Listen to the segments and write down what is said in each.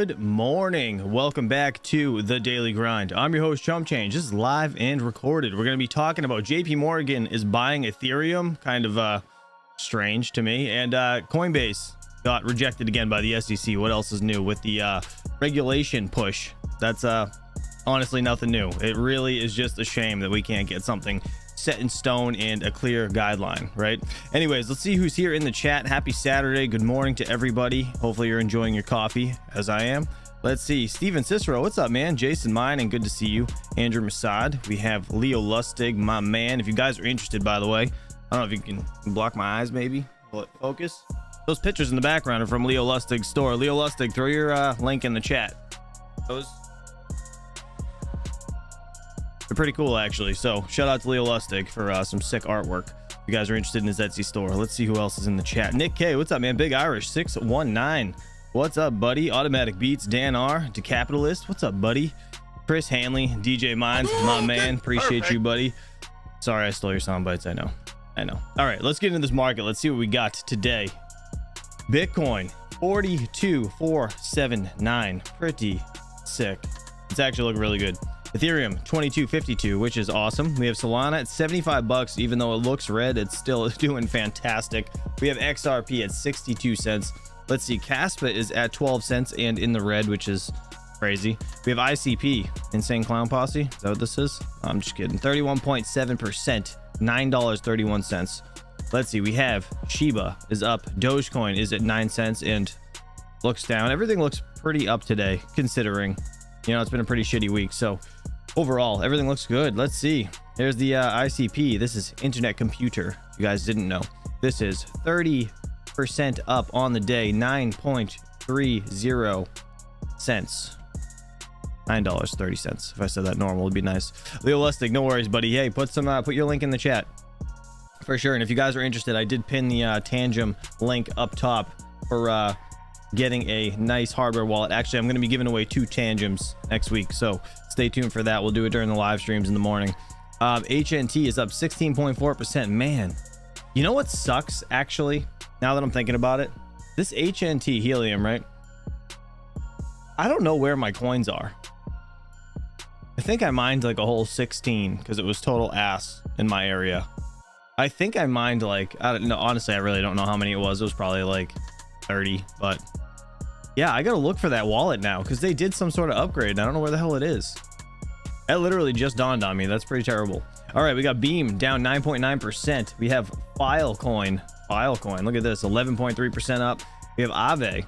Good morning. Welcome back to the Daily Grind. I'm your host, Chump Change. This is live and recorded. We're going to be talking about Jpmorgan is buying Ethereum. Kind of strange to me. And Coinbase got rejected again by the SEC. What else is new with the regulation push? That's honestly nothing new. It really is just a shame that we can't get something set in stone and a clear guideline, right? Anyways, let's see who's here in the chat. Happy Saturday. Good morning to everybody. Hopefully you're enjoying your coffee as I am. Let's see. Steven Cicero, what's up, man? Jason Mining, good to see you. Andrew Masad. We have Leo Lustig, my man. If you guys are interested, by the way, I don't know if you can block my eyes, maybe. Will it focus? Those pictures in the background are from Leo Lustig's store. Leo Lustig, throw your link in the chat. Those they're pretty cool, actually. So shout out to Leo Lustig for some sick artwork. If you guys are interested in his Etsy store. Let's see who else is in the chat. Nick K, what's up, man? Big Irish 619, what's up, buddy? Automatic Beats, Dan R, Decapitalist, what's up, buddy? Chris Hanley, DJ Minds, my man. Appreciate you, buddy. Sorry I stole your sound bites. I know. All right, let's get into this market. Let's see what we got today. Bitcoin 42,479, pretty sick. It's actually looking really good. Ethereum 2252, which is awesome. We have Solana at 75 bucks. Even though it looks red, it's still doing fantastic. We have XRP at 62 cents. Let's see, Kaspa is at 12 cents and in the red, which is crazy. We have ICP, Insane Clown Posse. Is that what this is? I'm just kidding. 31.7%, $9.31. Let's see, we have Shiba is up. Dogecoin is at 9 cents and looks down. Everything looks pretty up today, considering, you know, it's been a pretty shitty week. So overall, everything looks good. Let's see. There's the ICP. This is Internet Computer. If you guys didn't know, this is 30% up on the day, 9.30 cents. $9.30. If I said that normal, it'd be nice. Leo Lustig, no worries, buddy. Hey, put your link in the chat for sure. And if you guys are interested, I did pin the Tangem link up top for getting a nice hardware wallet. Actually, I'm going to be giving away 2 Tangems next week, so stay tuned for that. We'll do it during the live streams in the morning. HNT is up 16.4%. Man, you know what sucks, actually, now that I'm thinking about it? This HNT helium, right? I don't know where my coins are. I think I mined like a whole 16 because it was total ass in my area. I think I mined like, I don't know, honestly, I really don't know how many it was. It was probably like 30, but yeah, I gotta look for that wallet now because they did some sort of upgrade. I don't know where the hell it is. That literally just dawned on me. That's pretty terrible. All right, we got Beam down 9.9%. We have Filecoin. Look at this, 11.3% up. We have Aave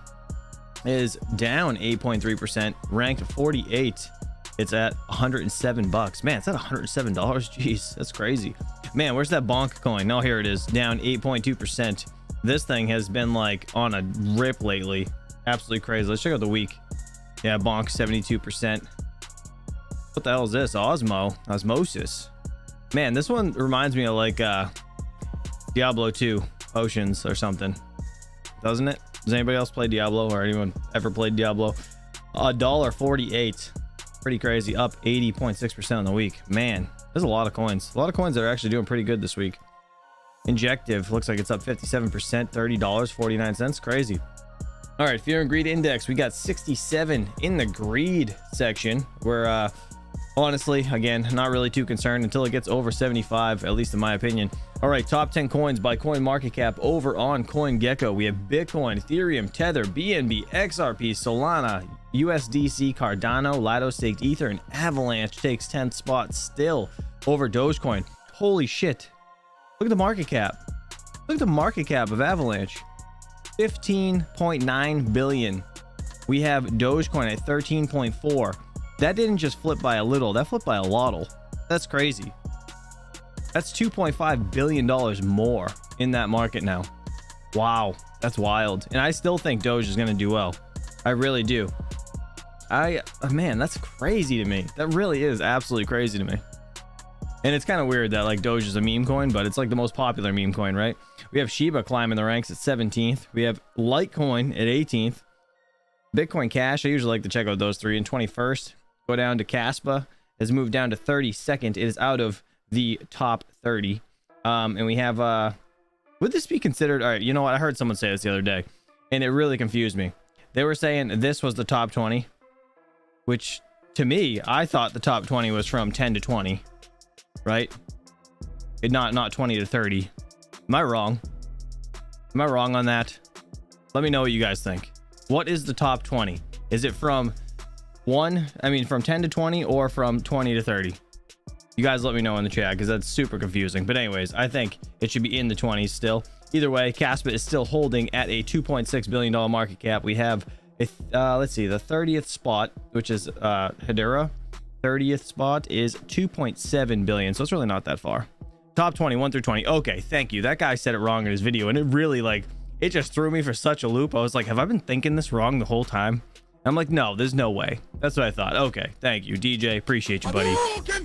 is down 8.3%, ranked 48. It's at 107 bucks. Man, it's at $107. Jeez, that's crazy. Man, where's that Bonk coin? No, here it is, down 8.2%. This thing has been like on a rip lately. Absolutely crazy. Let's check out the week. Yeah, Bonk 72%. What the hell is this? Osmosis. Man, this one reminds me of like Diablo 2 Oceans or something, doesn't it? Does anybody else play Diablo, or anyone ever played Diablo? $1.48. Pretty crazy, up 80.6% on the week. Man, there's a lot of coins. A lot of coins that are actually doing pretty good this week. Injective looks like it's up 57%, $30.49. Crazy. All right, Fear and Greed Index, we got 67 in the greed section, where honestly, again, not really too concerned until it gets over 75, at least in my opinion. All right, top 10 coins by coin market cap over on CoinGecko. We have Bitcoin, Ethereum, Tether, BNB, XRP, Solana, USDC, Cardano, Lido Staked Ether, and Avalanche takes 10th spot still over Dogecoin. Holy shit. Look at the market cap. Look at the market cap of Avalanche. 15.9 billion. We have Dogecoin at 13.4. That didn't just flip by a little, that flipped by a lotl. That's crazy. That's $2.5 billion more in that market now. Wow, that's wild. And I still think Doge is going to do well. I really do. Man, that's crazy to me. That really is absolutely crazy to me. And it's kind of weird that like Doge is a meme coin, but it's like the most popular meme coin, right? We have Shiba climbing the ranks at 17th. We have Litecoin at 18th. Bitcoin Cash, I usually like to check out those three. In 21st, go down to Kaspa, has moved down to 32nd. It is out of the top 30. And we have, would this be considered, all right, you know what? I heard someone say this the other day, and it really confused me. They were saying this was the top 20, which to me, I thought the top 20 was from 10 to 20, right? Not 20 to 30. Am I wrong? Am I wrong on that? Let me know what you guys think. What is the top 20? Is it from from 10 to 20 or from 20 to 30? You guys let me know in the chat because that's super confusing. But anyways, I think it should be in the 20s still. Either way, Kaspa is still holding at a $2.6 billion market cap. We have, let's see, the 30th spot, which is Hedera. 30th spot is 2.7 billion. So it's really not that far. Top 20, 1 through 20. Okay, thank you. That guy said it wrong in his video, and it really, like, it just threw me for such a loop. I was like, have I been thinking this wrong the whole time? I'm like, no, there's no way. That's what I thought. Okay, thank you, DJ. Appreciate you, buddy.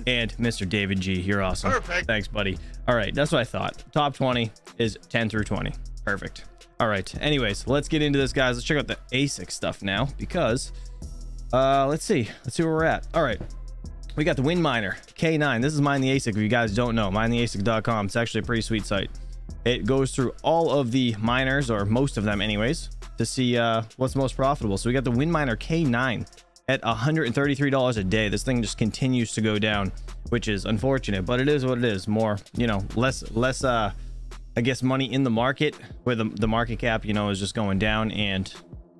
And Mr. David G, you're awesome. Perfect. Thanks, buddy. All right, that's what I thought. Top 20 is 10 through 20. Perfect. All right, anyways, let's get into this, guys. Let's check out the ASICS stuff now because, let's see where we're at. All right. We got the WinMiner K9. This is Mine the ASIC. If you guys don't know, minetheasic.com. It's actually a pretty sweet site. It goes through all of the miners, or most of them anyways, to see what's most profitable. So we got the WinMiner K9 at $133 a day. This thing just continues to go down, which is unfortunate, but it is what it is. More, you know, less I guess money in the market, where the market cap, you know, is just going down, and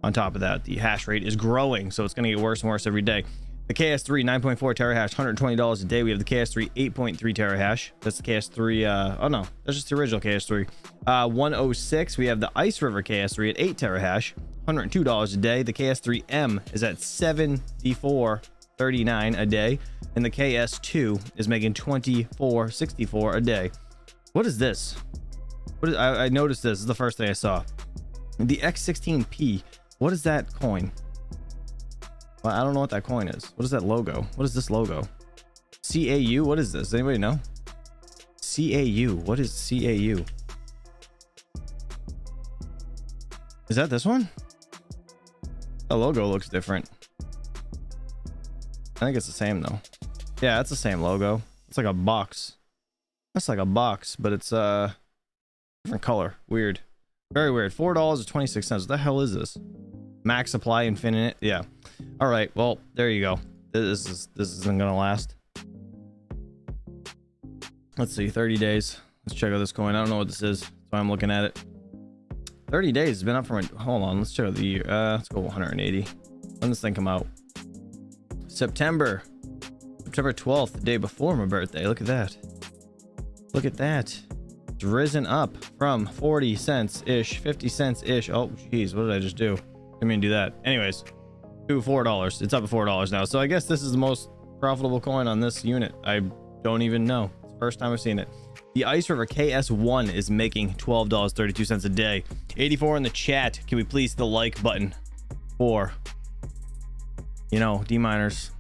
on top of that, the hash rate is growing, so it's going to get worse and worse every day. The KS3 9.4 terahash, $120 a day. We have the KS3 8.3 terahash. That's the KS3. Oh no, that's just the original KS3. 106. We have the Ice River KS3 at 8 terahash, $102 a day. The KS3M is at 74.39 a day, and the KS2 is making 24.64 a day. What is this? What is? I noticed this. This is the first thing I saw. The X16P. What is that coin? Well, I don't know what that coin is. What is that logo? What is this logo? CAU? What is this? Does anybody know? CAU. What is CAU? Is that this one? The logo looks different. I think it's the same though. Yeah, it's the same logo. It's like a box. That's like a box, but it's different color. Weird. Very weird. $4.26. What the hell is this? Max supply infinite. Yeah. All right, well, there you go. This isn't gonna last. Let's see, 30 days. Let's check out this coin. I don't know what this is, that's why I'm looking at it. 30 days has been up from hold on, let's check out the year. Let's go 180. When does this thing come out? September 12th, the day before my birthday. Look at that. Look at that. It's risen up from 40 cents ish, 50 cents ish. Oh geez, what did I just do? Didn't mean to do that. Anyways, to $4. It's up at $4 now. So I guess this is the most profitable coin on this unit. I don't even know. It's the first time I've seen it. The Ice River KS1 is making $12.32 a day. 84 in the chat. Can we please hit the like button for, you know, D-miners?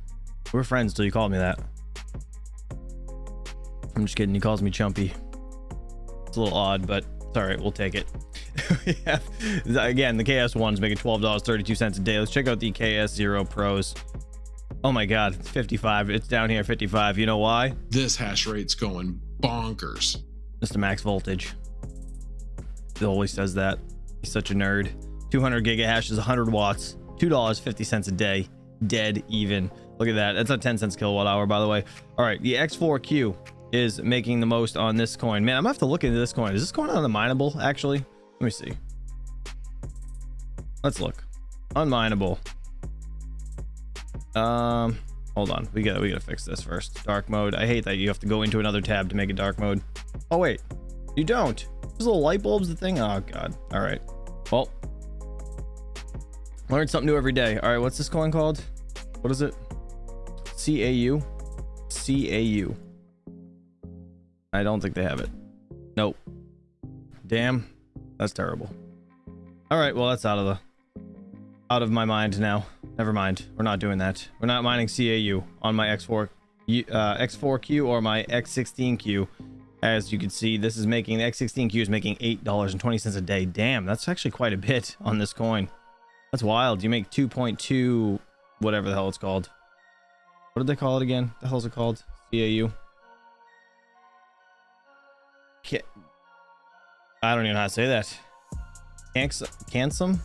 We're friends till you called me that. I'm just kidding. He calls me Chumpy. It's a little odd, but it's all right. We'll take it. We have, again, the KS1 is making $12.32 a day. Let's check out the KS0 Pros. Oh my god, it's 55. It's down here 55. You know why? This hash rate's going bonkers. Mr. Max Voltage. He always says that. He's such a nerd. 200 gigahash is 100 watts. $2.50 a day. Dead even. Look at that. That's a 10 cents kilowatt hour, by the way. All right, the X4Q is making the most on this coin. Man, I'm gonna have to look into this coin. Is this coin unMineable, actually? Let me see. Let's look. unMineable. Hold on. We gotta fix this first. Dark mode. I hate that you have to go into another tab to make it dark mode. Oh wait, you don't. Those little light bulbs, the thing. Oh god. All right. Well, learn something new every day. All right. What's this coin called? What is it? CAU. CAU. I don't think they have it. Nope. Damn. That's terrible. All right, well, that's out of my mind now. Never mind. We're not doing that. We're not mining CAU on my X4Q or my X16Q. As you can see, this is making, the X16Q is making $8.20 a day. Damn, that's actually quite a bit on this coin. That's wild. You make 2.2, whatever the hell it's called. What did they call it again? The hell is it called? CAU. I don't even know how to say that. Cansum?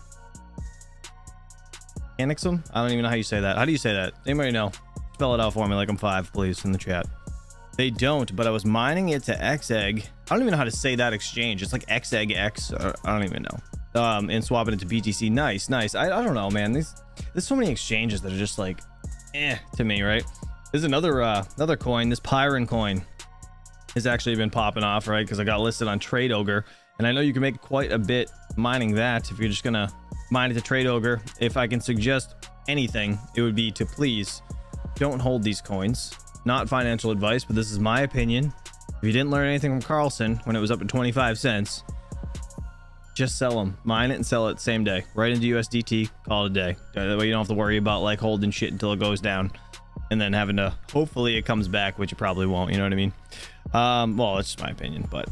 Annexum? I don't even know how you say that. How do you say that? Anybody know? Spell it out for me like I'm 5, please, in the chat. They don't, but I was mining it to XEgg. I don't even know how to say that exchange. It's like XEgg X. I don't even know. And swapping it to BTC. Nice, nice. I don't know, man. There's so many exchanges that are just like, to me, right? There's another coin. This Pyron coin has actually been popping off, right? Because I got listed on Trade Ogre, and I know you can make quite a bit mining that if you're just gonna mine it to Trade Ogre. If I can suggest anything, it would be to please don't hold these coins. Not financial advice, but this is my opinion. If you didn't learn anything from Carlson when it was up to 25 cents, just sell them. Mine it and sell it same day. Right into USDT, call it a day. That way you don't have to worry about like holding shit until it goes down and then having to, hopefully it comes back, which it probably won't, you know what I mean? Well, that's just my opinion, but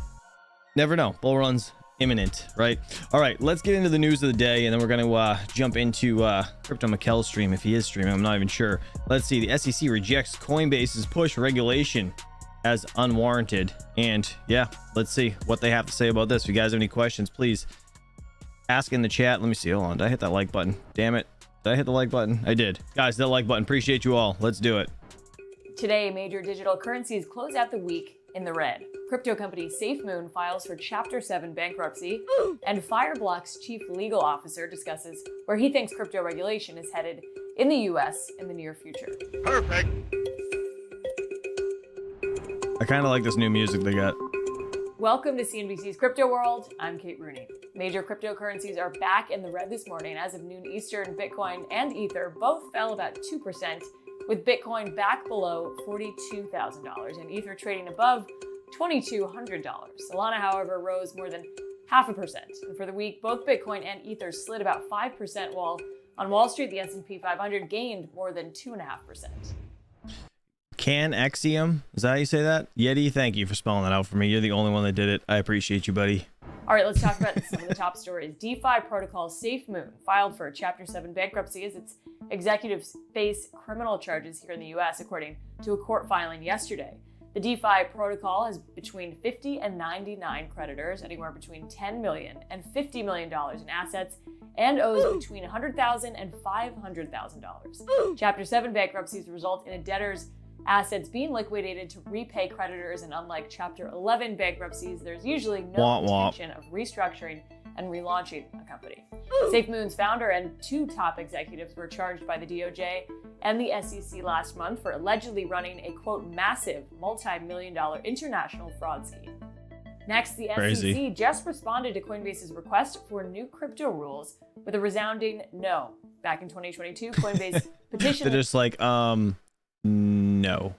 never know. Bull run's imminent, right? All right, let's get into the news of the day, and then we're going to jump into Crypto Mikkel's stream, if he is streaming. I'm not even sure. Let's see. The SEC rejects Coinbase's push regulation as unwarranted, and yeah, let's see what they have to say about this. If you guys have any questions, please ask in the chat. Let me see. Hold on. Did I hit that like button? Damn it. Did I hit the like button? I did. Guys, that like button. Appreciate you all. Let's do it. Today, major digital currencies close out the week in the red. Crypto company SafeMoon files for Chapter 7 bankruptcy, and Fireblock's chief legal officer discusses where he thinks crypto regulation is headed in the US in the near future. Perfect. I kind of like this new music they got. Welcome to CNBC's Crypto World. I'm Kate Rooney. Major cryptocurrencies are back in the red this morning. As of noon Eastern, Bitcoin and Ether both fell about 2%, with Bitcoin back below $42,000 and Ether trading above $2,200. Solana, however, rose more than 0.5%. And for the week, both Bitcoin and Ether slid about 5%, while on Wall Street, the S&P 500 gained more than 2.5%. Axiom? Is that how you say that? Yeti, thank you for spelling that out for me. You're the only one that did it. I appreciate you, buddy. All right, let's talk about some of the top stories. DeFi protocol SafeMoon filed for Chapter 7 bankruptcy as its executives face criminal charges here in the U.S., according to a court filing yesterday. The DeFi protocol has between 50 and 99 creditors, anywhere between $10 million and $50 million in assets, and owes between $100,000 and $500,000. Chapter 7 bankruptcies result in a debtor's assets being liquidated to repay creditors, and unlike Chapter 11 bankruptcies, there's usually no intention of restructuring and relaunching a company. SafeMoon's founder and 2 top executives were charged by the DOJ and the SEC last month for allegedly running a, quote, massive multi-million-dollar international fraud scheme. Next, the SEC just responded to Coinbase's request for new crypto rules with a resounding no. Back in 2022, Coinbase petitioned They're just like, no.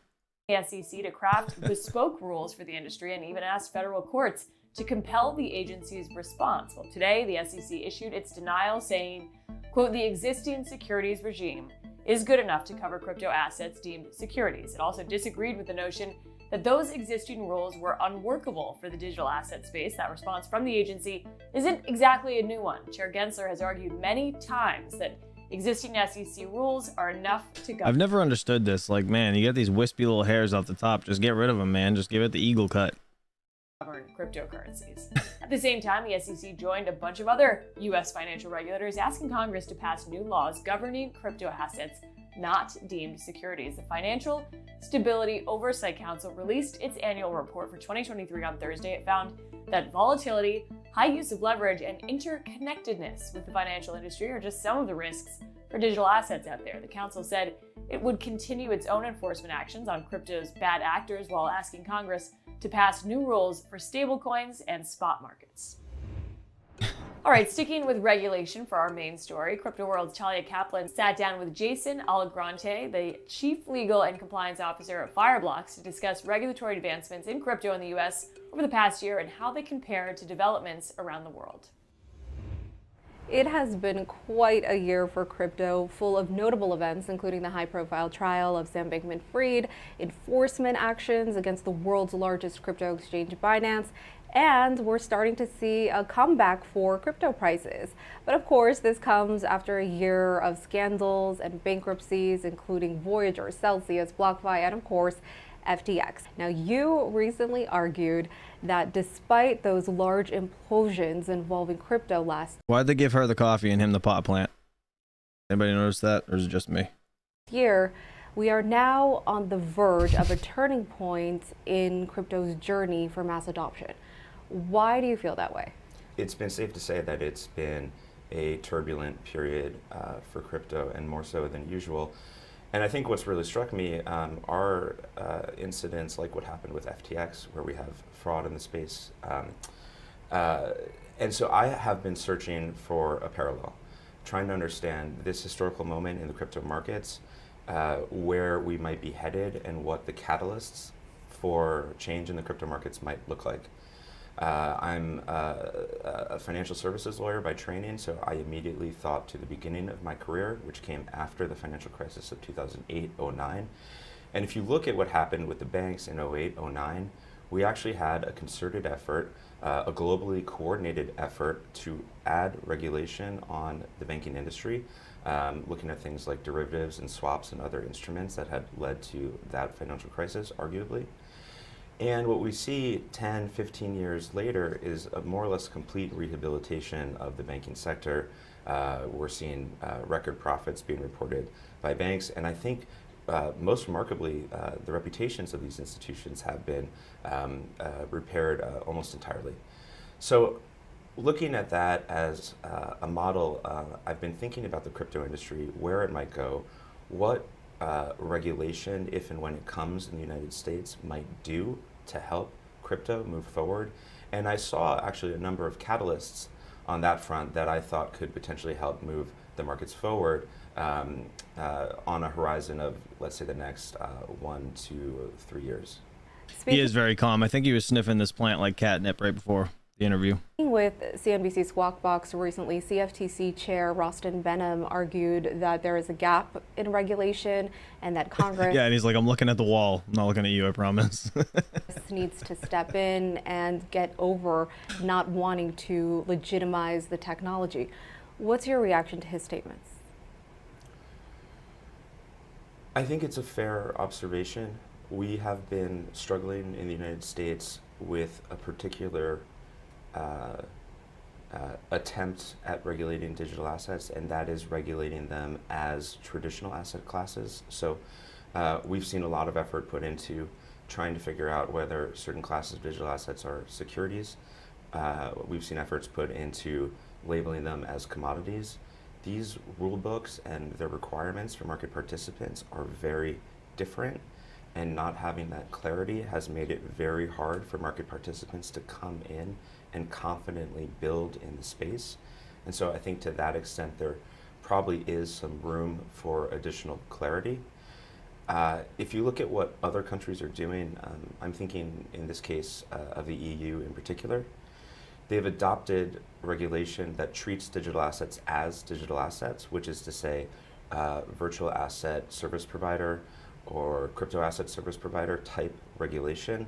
the SEC to craft bespoke rules for the industry and even asked federal courts to compel the agency's response. Well, today, the SEC issued its denial, saying, quote, the existing securities regime is good enough to cover crypto assets deemed securities. It also disagreed with the notion that those existing rules were unworkable for the digital asset space. That response from the agency isn't exactly a new one. Chair Gensler has argued many times that existing SEC rules are enough to govern. I've never understood this. Like, man, you got these wispy little hairs off the top. Just get rid of them, man. Just give it the eagle cut. Govern cryptocurrencies. At the same time, the SEC joined a bunch of other U.S. financial regulators asking Congress to pass new laws governing crypto assets not deemed securities. The Financial Stability Oversight Council released its annual report for 2023 on Thursday. It found that volatility, high use of leverage, and interconnectedness with the financial industry are just some of the risks for digital assets out there. The council said it would continue its own enforcement actions on crypto's bad actors while asking Congress to pass new rules for stablecoins and spot markets. All right, sticking with regulation for our main story, Crypto World's Talia Kaplan sat down with Jason Allegrante, the Chief Legal and Compliance Officer at Fireblocks, to discuss regulatory advancements in crypto in the U.S. over the past year and how they compare to developments around the world. It has been quite a year for crypto, full of notable events, including the high-profile trial of Sam Bankman-Fried, enforcement actions against the world's largest crypto exchange, Binance, and we're starting to see a comeback for crypto prices. But of course, this comes after a year of scandals and bankruptcies, including Voyager, Celsius, BlockFi, and of course, FTX. Now, you recently argued that despite those large implosions involving crypto last... Why'd they give her the coffee and him the pot plant? Anybody notice that, or is it just me? Here, we are now on the verge of a turning point in crypto's journey for mass adoption. Why do you feel that way? It's been safe to say that it's been a turbulent period for crypto, and more so than usual. And I think what's really struck me are incidents like what happened with FTX, where we have fraud in the space. And so I have been searching for a parallel, trying to understand this historical moment in the crypto markets, where we might be headed and what the catalysts for change in the crypto markets might look like. I'm a financial services lawyer by training, so I immediately thought to the beginning of my career, which came after the financial crisis of 2008-09. And if you look at what happened with the banks in 08-09, we actually had a concerted effort, a globally coordinated effort to add regulation on the banking industry, looking at things like derivatives and swaps and other instruments that had led to that financial crisis, arguably. And what we see 10, 15 years later is a more or less complete rehabilitation of the banking sector. We're seeing record profits being reported by banks, and I think most remarkably, the reputations of these institutions have been repaired almost entirely. So looking at that as a model, I've been thinking about the crypto industry, where it might go, what regulation, if and when it comes in the United States, might do to help crypto move forward. And I saw actually a number of catalysts on that front that I thought could potentially help move the markets forward on a horizon of, let's say, the next 1 to 3 years. He is very calm. I think he was sniffing this plant like catnip right before the interview. With CNBC Squawk Box recently, CFTC Chair Rostin Behnam argued that there is a gap in regulation and that Congress Yeah, and he's like, I'm looking at the wall. I'm not looking at you, I promise. needs to step in and get over not wanting to legitimize the technology. What's your reaction to his statements? I think it's a fair observation. We have been struggling in the United States with a particular attempt at regulating digital assets, and that is regulating them as traditional asset classes. So we've seen a lot of effort put into trying to figure out whether certain classes of digital assets are securities. We've seen efforts put into labeling them as commodities. These rule books and their requirements for market participants are very different, and not having that clarity has made it very hard for market participants to come in and confidently build in the space. And so I think to that extent there probably is some room for additional clarity. If you look at what other countries are doing, I'm thinking in this case of the EU in particular, they've adopted regulation that treats digital assets as digital assets, which is to say virtual asset service provider or crypto asset service provider type regulation.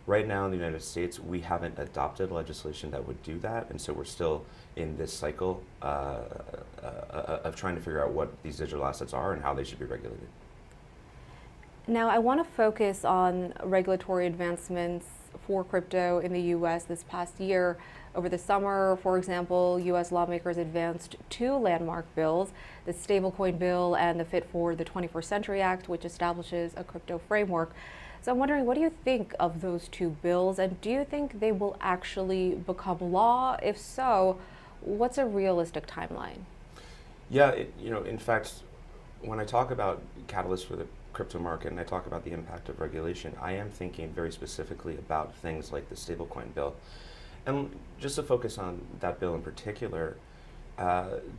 Right now in the United States, we haven't adopted legislation that would do that, and so we're still in this cycle of trying to figure out what these digital assets are and how they should be regulated. Now, I want to focus on regulatory advancements for crypto in the U.S. this past year. Over the summer, for example, U.S. lawmakers advanced 2 landmark bills, the Stablecoin Bill and the Fit for the 21st Century Act, which establishes a crypto framework. So I'm wondering, what do you think of those 2 bills, and do you think they will actually become law? If so, what's a realistic timeline? Yeah, in fact, when I talk about catalysts for the crypto market and I talk about the impact of regulation, I am thinking very specifically about things like the Stablecoin Bill. And just to focus on that bill in particular,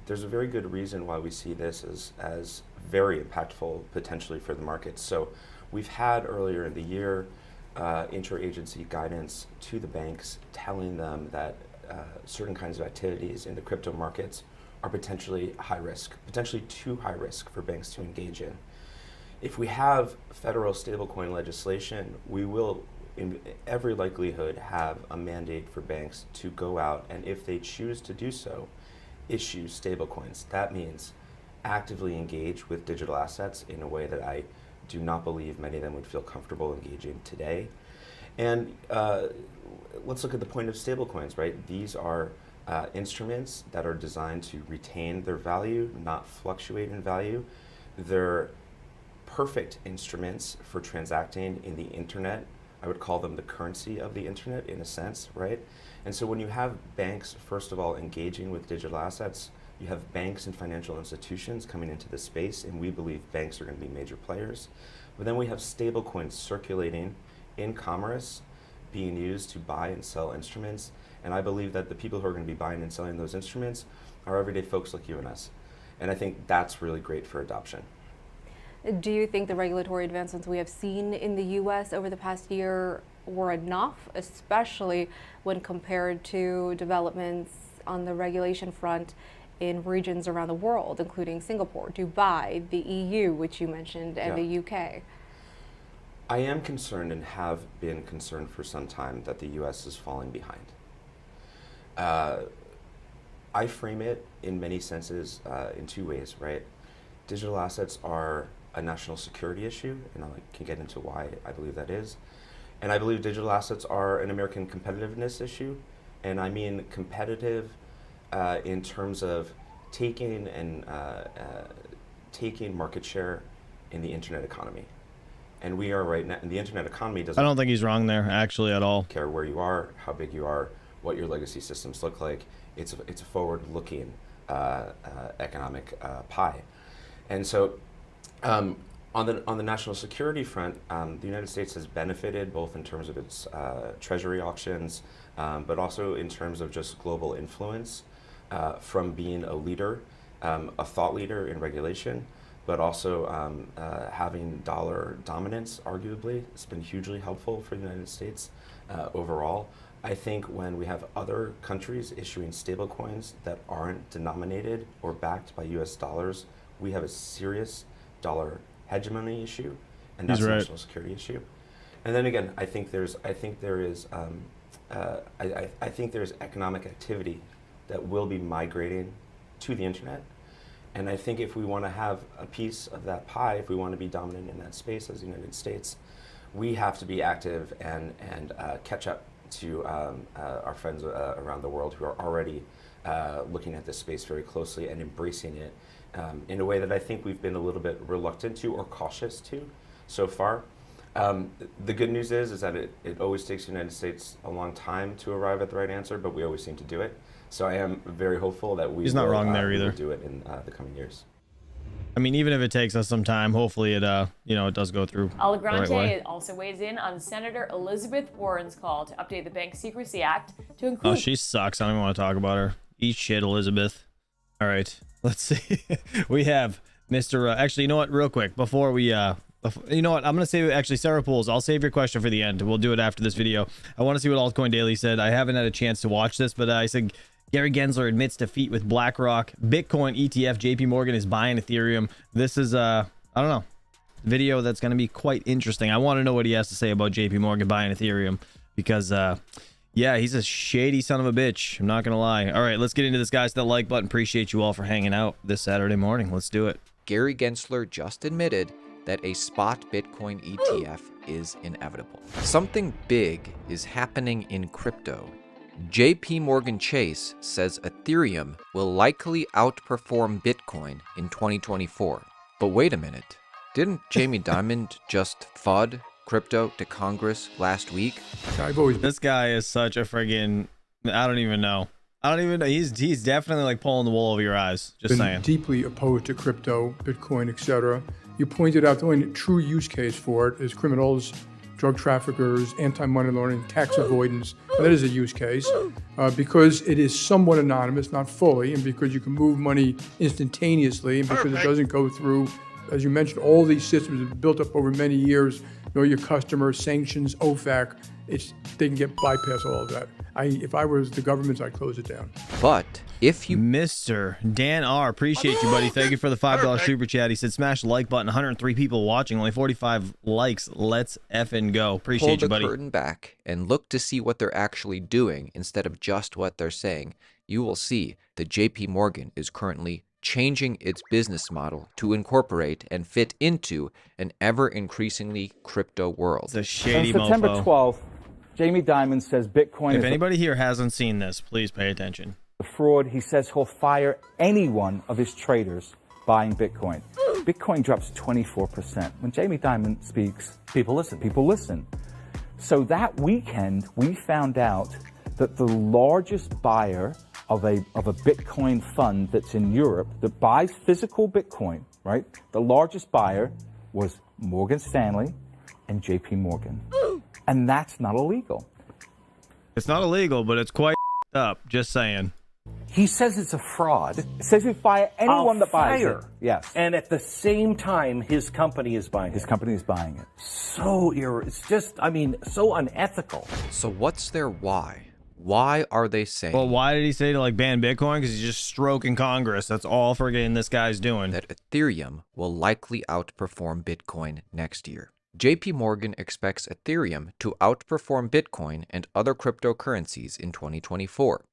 there's a very good reason why we see this as very impactful potentially for the markets. So we've had earlier in the year interagency guidance to the banks telling them that certain kinds of activities in the crypto markets are potentially high risk, potentially too high risk for banks to engage in. If we have federal stablecoin legislation, we will in every likelihood have a mandate for banks to go out and, if they choose to do so, issue stablecoins. That means actively engage with digital assets in a way that I do not believe many of them would feel comfortable engaging today. And let's look at the point of stablecoins, right? These are instruments that are designed to retain their value, not fluctuate in value. They're perfect instruments for transacting in the internet. I would call them the currency of the internet in a sense, right? And so when you have banks, first of all, engaging with digital assets, you have banks and financial institutions coming into the space, and we believe banks are going to be major players. But then we have stablecoins circulating in commerce, being used to buy and sell instruments. And I believe that the people who are going to be buying and selling those instruments are everyday folks like you and us. And I think that's really great for adoption. Do you think the regulatory advancements we have seen in the U.S. over the past year were enough, especially when compared to developments on the regulation front in regions around the world, including Singapore, Dubai, the EU, which you mentioned, and the UK? I am concerned and have been concerned for some time that the U.S. is falling behind. I frame it in many senses in two ways, right? Digital assets are a national security issue, and I can get into why I believe that is. And I believe digital assets are an American competitiveness issue, and I mean competitive in terms of taking market share in the internet economy. And we are right now, and the internet economy doesn't. I don't think he's wrong there, actually, at all. Care where you are, how big you are, what your legacy systems look like. It's a forward-looking economic pie, and so on the national security front, the United States has benefited both in terms of its treasury auctions, but also in terms of just global influence from being a leader, a thought leader in regulation, but also having dollar dominance. Arguably, it's been hugely helpful for the United States overall. I think when we have other countries issuing stablecoins that aren't denominated or backed by U.S. dollars, we have a serious dollar hegemony issue, and that's a national security issue. And then again, I think there is economic activity that will be migrating to the internet. And I think if we want to have a piece of that pie, if we want to be dominant in that space as the United States, we have to be active and catch up to our friends around the world who are already looking at this space very closely and embracing it in a way that I think we've been a little bit reluctant to or cautious to so far. The good news is that it always takes the United States a long time to arrive at the right answer, but we always seem to do it. So I am very hopeful that we He's not wrong there either. Will do it in the coming years. I mean, even if it takes us some time, hopefully it it does go through. Alegrante the right way. also weighs in on Senator Elizabeth Warren's call to update the Bank Secrecy Act to include. Oh, she sucks. I don't even want to talk about her. Eat shit, Elizabeth. All right, let's see. We have Mr. Actually, you know what? Real quick, before we you know what? I'm gonna save actually Sarah Pools. I'll save your question for the end. We'll do it after this video. I want to see what Altcoin Daily said. I haven't had a chance to watch this, but I said Gary Gensler admits defeat with BlackRock. Bitcoin ETF. Jpmorgan is buying Ethereum. This is I don't know, video that's going to be quite interesting. I want to know what he has to say about Jpmorgan buying Ethereum because yeah, he's a shady son of a bitch. I'm not going to lie. All right, let's get into this, guys. That like button. Appreciate you all for hanging out this Saturday morning. Let's do it. Gary Gensler just admitted that a spot Bitcoin ETF is inevitable. Something big is happening in crypto. Jpmorgan Chase says Ethereum will likely outperform Bitcoin in 2024. But wait a minute, didn't Jamie Dimon just FUD crypto to Congress last week? This guy is such a friggin', I don't even know. He's definitely like pulling the wool over your eyes. Just saying. Deeply opposed to crypto, Bitcoin, etc. You pointed out the only true use case for it is criminals, drug traffickers, anti-money laundering, tax avoidance. And that is a use case because it is somewhat anonymous, not fully, and because you can move money instantaneously, and because it doesn't go through, as you mentioned, all these systems have been built up over many years. Know your customers, sanctions, OFAC. They can get bypass all of that. If I was the government, I'd close it down. But if you... Mr. Dan R, appreciate you, buddy. Thank you for the $5 super chat. He said, smash the like button. 103 people watching, only 45 likes. Let's effing go. Appreciate you, buddy. Pull the curtain back and look to see what they're actually doing instead of just what they're saying, you will see that Jpmorgan is currently changing its business model to incorporate and fit into an ever-increasingly crypto world. It's a shady On September mofo. 12th, Jamie Dimon says Bitcoin If is anybody here hasn't seen this, please pay attention. the the fraud. He says he'll fire any one of his traders buying Bitcoin. Bitcoin drops 24%. When Jamie Dimon speaks, people listen. People listen. So that weekend, we found out that the largest buyer of a Bitcoin fund that's in Europe that buys physical Bitcoin, right? The largest buyer was Morgan Stanley and Jpmorgan. And that's not illegal. It's not illegal, but it's quite up. Just saying. He says it's a fraud. It says we fire anyone that buys it. Yes. And at the same time, his company is buying it. His company is buying it. It's just, I mean, so unethical. So what's their why? Why are they saying? Well, why did he say to like ban Bitcoin? Because he's just stroking Congress. That's all friggin' this guy's doing. That Ethereum will likely outperform Bitcoin next year. JP Morgan expects Ethereum to outperform Bitcoin and other cryptocurrencies in 2024.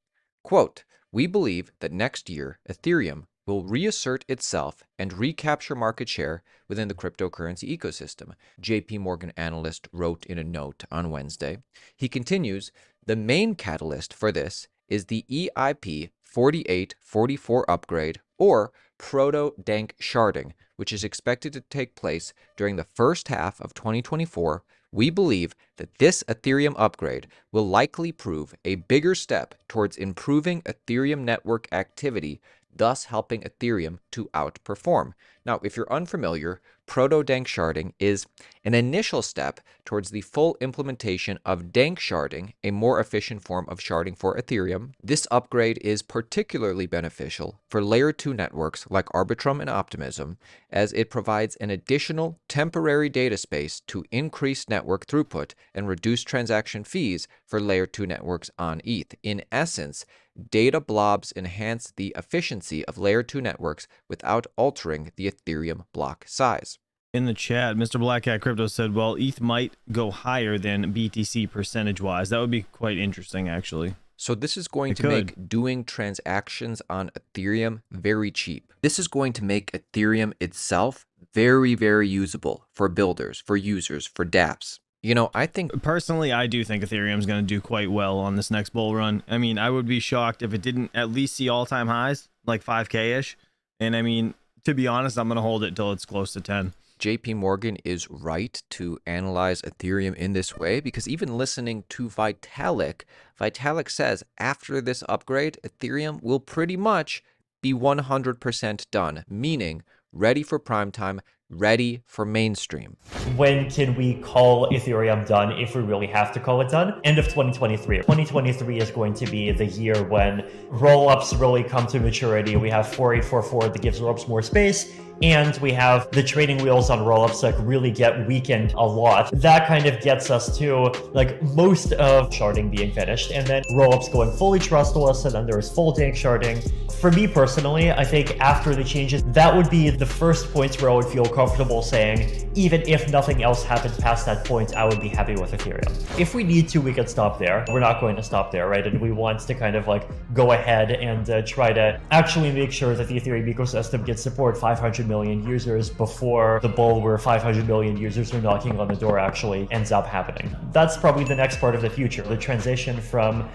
Quote, "We believe that next year, Ethereum will reassert itself and recapture market share within the cryptocurrency ecosystem," JP Morgan analyst wrote in a note on Wednesday. He continues, "The main catalyst for this is the EIP 4844 upgrade, or proto-dank sharding, which is expected to take place during the first half of 2024. We believe that this Ethereum upgrade will likely prove a bigger step towards improving Ethereum network activity, thus helping Ethereum to outperform." Now, if you're unfamiliar, proto-dank sharding is an initial step towards the full implementation of dank sharding, a more efficient form of sharding for Ethereum. This upgrade is particularly beneficial for layer 2 networks like Arbitrum and Optimism, as it provides an additional temporary data space to increase network throughput and reduce transaction fees for layer 2 networks on ETH. In essence, data blobs enhance the efficiency of layer 2 networks without altering the Ethereum block size. In the chat, Mr. Black Hat Crypto said, well, ETH might go higher than BTC percentage-wise. That would be quite interesting, actually. So this is going to make doing transactions on Ethereum very cheap. This is going to make Ethereum itself very, very usable for builders, for users, for dApps. You know, I think... Personally, I do think Ethereum's going to do quite well on this next bull run. I mean, I would be shocked if it didn't at least see all-time highs, like 5K-ish. And I mean, to be honest, I'm going to hold it till it's close to 10. JP Morgan is right to analyze Ethereum in this way, because even listening to Vitalik says after this upgrade, Ethereum will pretty much be 100% done, meaning ready for prime time, ready for mainstream. When can we call Ethereum done, if we really have to call it done? End of 2023. 2023 is going to be the year when rollups really come to maturity. We have 4844 that gives rollups more space, and we have the trading wheels on rollups that really get weakened a lot. That kind of gets us to like most of sharding being finished, and then rollups going fully trustless, and then there's full dank sharding. For me personally, I think after the changes, that would be the first points where I would feel comfortable saying, even if nothing else happens past that point, I would be happy with Ethereum. If we need to, we can stop there. We're not going to stop there, right? And we want to kind of like go ahead and try to actually make sure that the Ethereum ecosystem can support 500 million users before the bull where 500 million users are knocking on the door actually ends up happening. That's probably the next part of the future, the transition from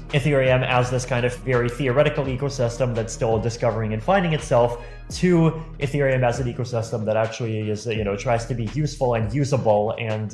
Ethereum as this kind of very theoretical ecosystem that's still discovering and finding itself, to Ethereum as an ecosystem that actually is, tries to be useful and usable and,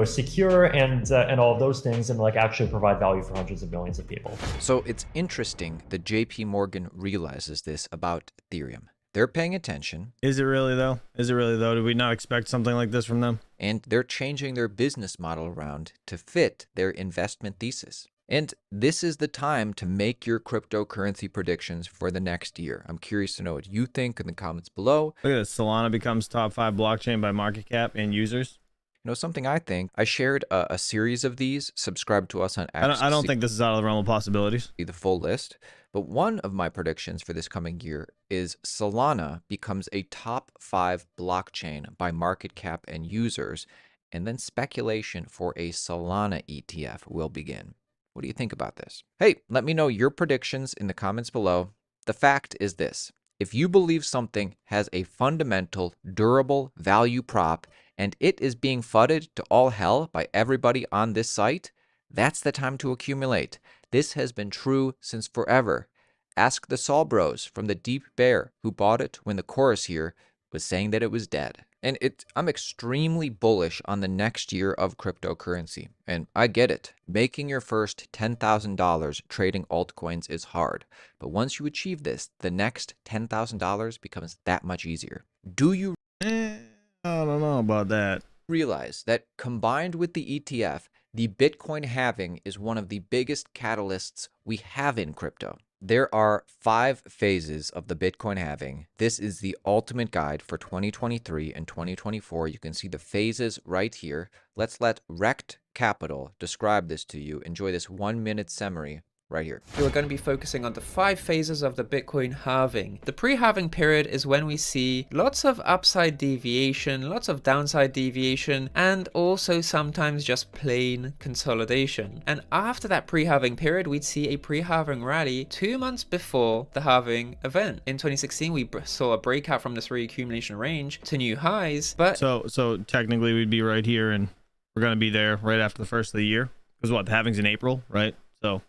secure and all of those things, and like actually provide value for hundreds of millions of people. So it's interesting that JP Morgan realizes this about Ethereum. They're paying attention. Is it really though? Did we not expect something like this from them? And they're changing their business model around to fit their investment thesis. And this is the time to make your cryptocurrency predictions for the next year. I'm curious to know what you think in the comments below. Look at this. Solana becomes top 5 blockchain by market cap and users. You know, something I think, I shared a series of these. Subscribe to us on ASICS. I don't think this is out of the realm of possibilities. See the full list. But one of my predictions for this coming year is Solana becomes a top 5 blockchain by market cap and users. And then speculation for a Solana ETF will begin. What do you think about this? Hey, let me know your predictions in the comments below. The fact is this: if you believe something has a fundamental, durable value prop, and it is being fudded to all hell by everybody on this site, that's the time to accumulate. This has been true since forever. Ask the Sol Bros from the Deep Bear who bought it when the chorus here was saying that it was dead. And I'm extremely bullish on the next year of cryptocurrency. And I get it. Making your first $10,000 trading altcoins is hard. But once you achieve this, the next $10,000 becomes that much easier. Do you I don't know about that. realize that combined with the ETF, the Bitcoin halving is one of the biggest catalysts we have in crypto? There are 5 phases of the Bitcoin halving. This is the ultimate guide for 2023 and 2024. You can see the phases right here. Let's let Rect Capital describe this to you. Enjoy this 1-minute summary right here. We're going to be focusing on the 5 phases of the Bitcoin halving. The pre-halving period is when we see lots of upside deviation, lots of downside deviation, and also sometimes just plain consolidation. And after that pre-halving period, we'd see a pre-halving rally 2 months before the halving event. In 2016, we saw a breakout from this reaccumulation range to new highs. But so technically we'd be right here, and we're going to be there right after the first of the year. Because what, the halving's in April, right? So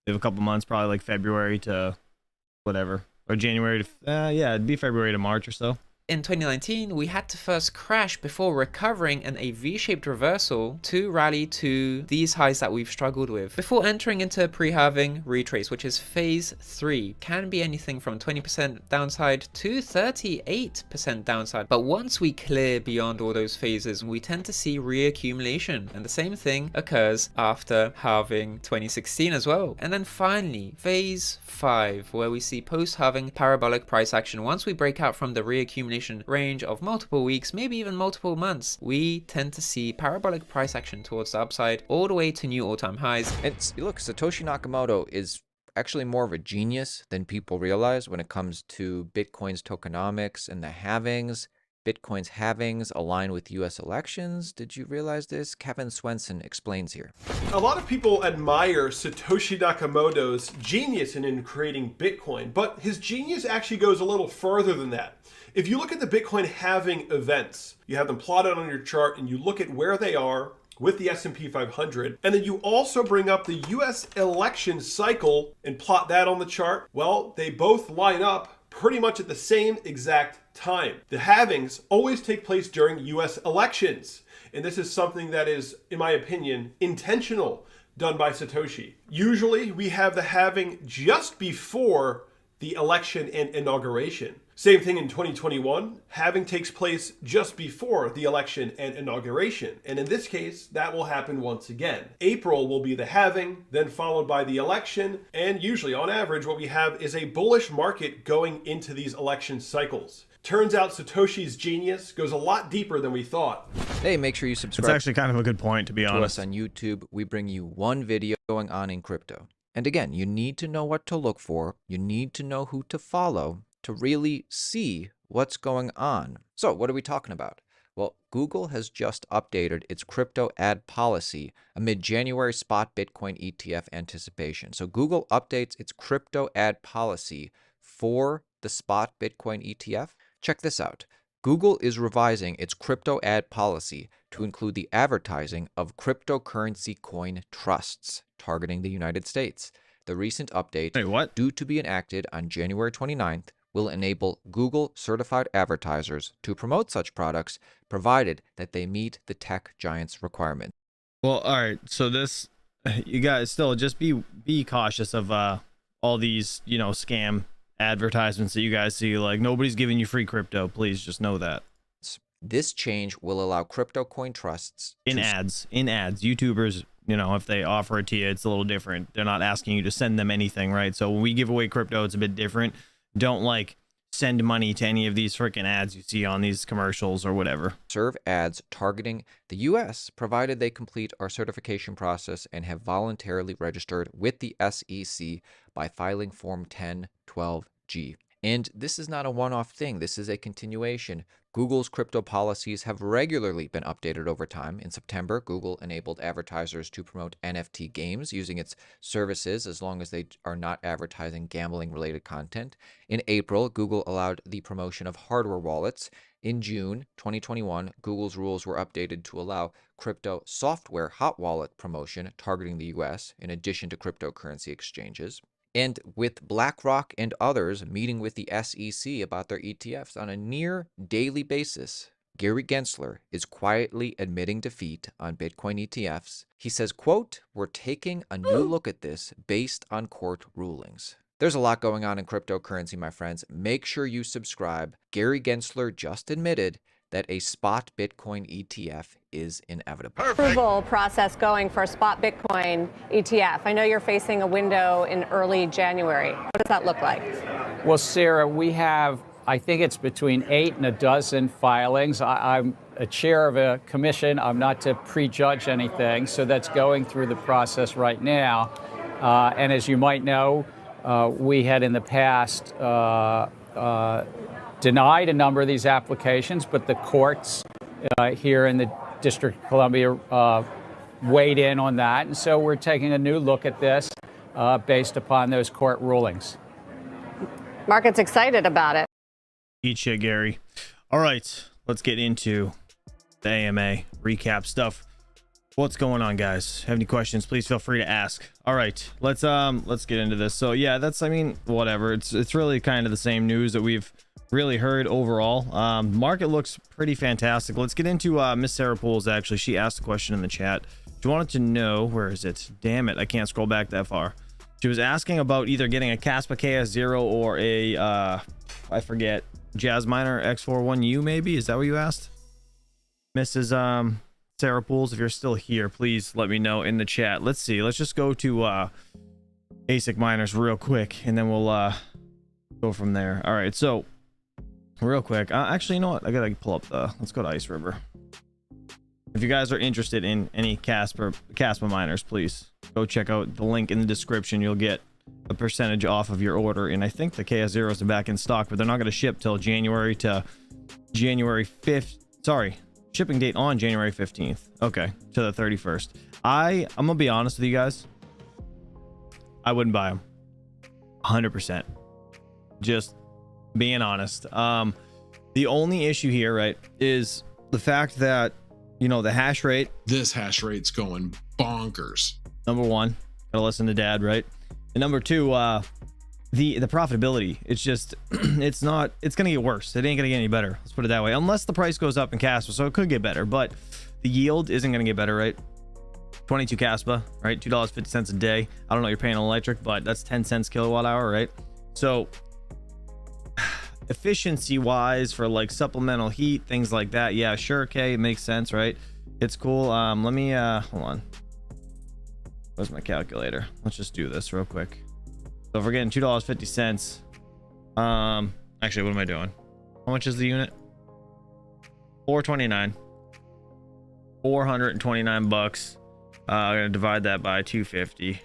we have a couple months, probably like February to whatever, or January to yeah, it'd be February to March or so. In 2019, we had to first crash before recovering in a V-shaped reversal to rally to these highs that we've struggled with, before entering into a pre-halving retrace, which is phase 3. Can be anything from 20% downside to 38% downside. But once we clear beyond all those phases, we tend to see reaccumulation. And the same thing occurs after halving 2016 as well. And then finally, phase 5, where we see post-halving parabolic price action. Once we break out from the reaccumulation range of multiple weeks, maybe even multiple months, we tend to see parabolic price action towards the upside all the way to new all-time highs. And look, Satoshi Nakamoto is actually more of a genius than people realize when it comes to Bitcoin's tokenomics and the halvings. Bitcoin's halvings align with US elections. Did you realize this? Kevin Swenson explains here. A lot of people admire Satoshi Nakamoto's genius in creating Bitcoin, but his genius actually goes a little further than that. If you look at the Bitcoin halving events, you have them plotted on your chart and you look at where they are with the S&P 500, and then you also bring up the US election cycle and plot that on the chart, well, they both line up pretty much at the same exact time. The halvings always take place during US elections, and this is something that is, in my opinion, intentional, done by Satoshi. Usually we have the halving just before the election and inauguration. Same thing in 2021, halving takes place just before the election and inauguration. And in this case, that will happen once again. April will be the halving, then followed by the election. And usually on average, what we have is a bullish market going into these election cycles. Turns out Satoshi's genius goes a lot deeper than we thought. Hey, make sure you subscribe. It's actually kind of a good point, to be honest. To us on YouTube. We bring you one video going on in crypto. And again, you need to know what to look for. You need to know who to follow to really see what's going on. So what are we talking about? Well, Google has just updated its crypto ad policy amid January spot Bitcoin ETF anticipation. So Google updates its crypto ad policy for the spot Bitcoin ETF. Check this out. Google is revising its crypto ad policy to include the advertising of cryptocurrency coin trusts targeting the United States. The recent update, due to be enacted on January 29th, will enable Google certified advertisers to promote such products, provided that they meet the tech giant's requirements. Well, all right. So this, you guys still just be cautious of all these, scam advertisements that you guys see. Like, nobody's giving you free crypto. Please just know that. This change will allow crypto coin trusts in ads. YouTubers, if they offer it to you, it's a little different. They're not asking you to send them anything, right? So when we give away crypto, it's a bit different. Don't send money to any of these freaking ads you see on these commercials or whatever. Serve ads targeting the US, provided they complete our certification process and have voluntarily registered with the SEC by filing Form 1012G. And this is not a one-off thing. This is a continuation. Google's crypto policies have regularly been updated over time. In September, Google enabled advertisers to promote NFT games using its services as long as they are not advertising gambling-related content. In April, Google allowed the promotion of hardware wallets. In June 2021, Google's rules were updated to allow crypto software hot wallet promotion targeting the US, in addition to cryptocurrency exchanges. And with BlackRock and others meeting with the SEC about their ETFs on a near daily basis, Gary Gensler is quietly admitting defeat on Bitcoin ETFs. He says, quote, "We're taking a new look at this based on court rulings." There's a lot going on in cryptocurrency, my friends. Make sure you subscribe. Gary Gensler just admitted that a spot Bitcoin ETF is inevitable. Approval process going for a spot Bitcoin ETF. I know you're facing a window in early January. What does that look like? Well, Sarah, we have, I think it's between 8 and a dozen filings. I'm a chair of a commission. I'm not to prejudge anything, so that's going through the process right now. And as you might know, we had in the past denied a number of these applications, but the courts here in the District of Columbia weighed in on that. And so we're taking a new look at this based upon those court rulings. Market's excited about it. Eat shit, Gary. All right, let's get into the AMA recap stuff. What's going on, guys? Have any questions? Please feel free to ask. All right, let's get into this. So yeah, that's, I mean, whatever. It's really kind of the same news that we've really heard overall. Market looks pretty fantastic. Let's get into Miss Sarah Pools. Actually, she asked a question in the chat. She wanted to know, where is it? Damn it, I can't scroll back that far. She was asking about either getting a Kaspa KS0 or a I forget, Jazminer X41U maybe. Is that what you asked, Mrs. Sarah Pools? If you're still here, please let me know in the chat. Let's see. Let's just go to ASIC miners real quick, and then we'll go from there. All right, so real quick, actually, you know what? I gotta pull up the. Let's go to Ice River. If you guys are interested in any Kaspa miners, please go check out the link in the description. You'll get a percentage off of your order, and I think the KS0s are back in stock, but they're not going to ship till January 5th. Sorry, shipping date on January 15th. Okay, to the 31st. I'm gonna be honest with you guys. I wouldn't buy them. 100%. Just being honest. The only issue here, right, is the fact that, you know, the hash rate. This hash rate's going bonkers. Number one, gotta listen to dad, right? And number two, the profitability. It's just, it's gonna get worse. It ain't gonna get any better. Let's put it that way. Unless the price goes up in Kaspa, so it could get better, but the yield isn't gonna get better, right? 22 Kaspa, right? $2.50 a day. I don't know what you're paying on electric, but that's 10 cents kilowatt hour, right? So efficiency wise for like supplemental heat, things like that, yeah, sure, okay, it makes sense, right? It's cool. Let me hold on. Where's my calculator? Let's just do this real quick. So if we're getting $2.50, actually, what am I doing? How much is the unit? $4.29. 429 bucks. I'm gonna divide that by 250.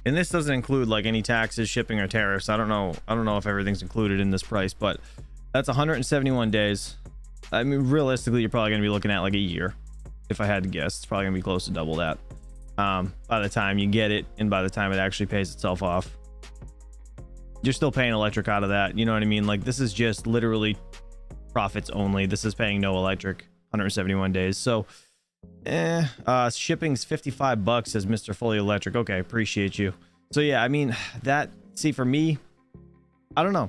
And this doesn't include like any taxes, shipping, or tariffs. I don't know if everything's included in this price, but that's 171 days. I mean, realistically, you're probably gonna be looking at like a year. If I had to guess, it's probably gonna be close to double that by the time you get it and by the time it actually pays itself off. You're still paying electric out of that, you know what I mean? Like, this is just literally profits only. This is paying no electric. 171 days. So shipping's 55 bucks, says Mr. Fully Electric. Okay, appreciate you. So yeah, I mean, that, see, for me, I don't know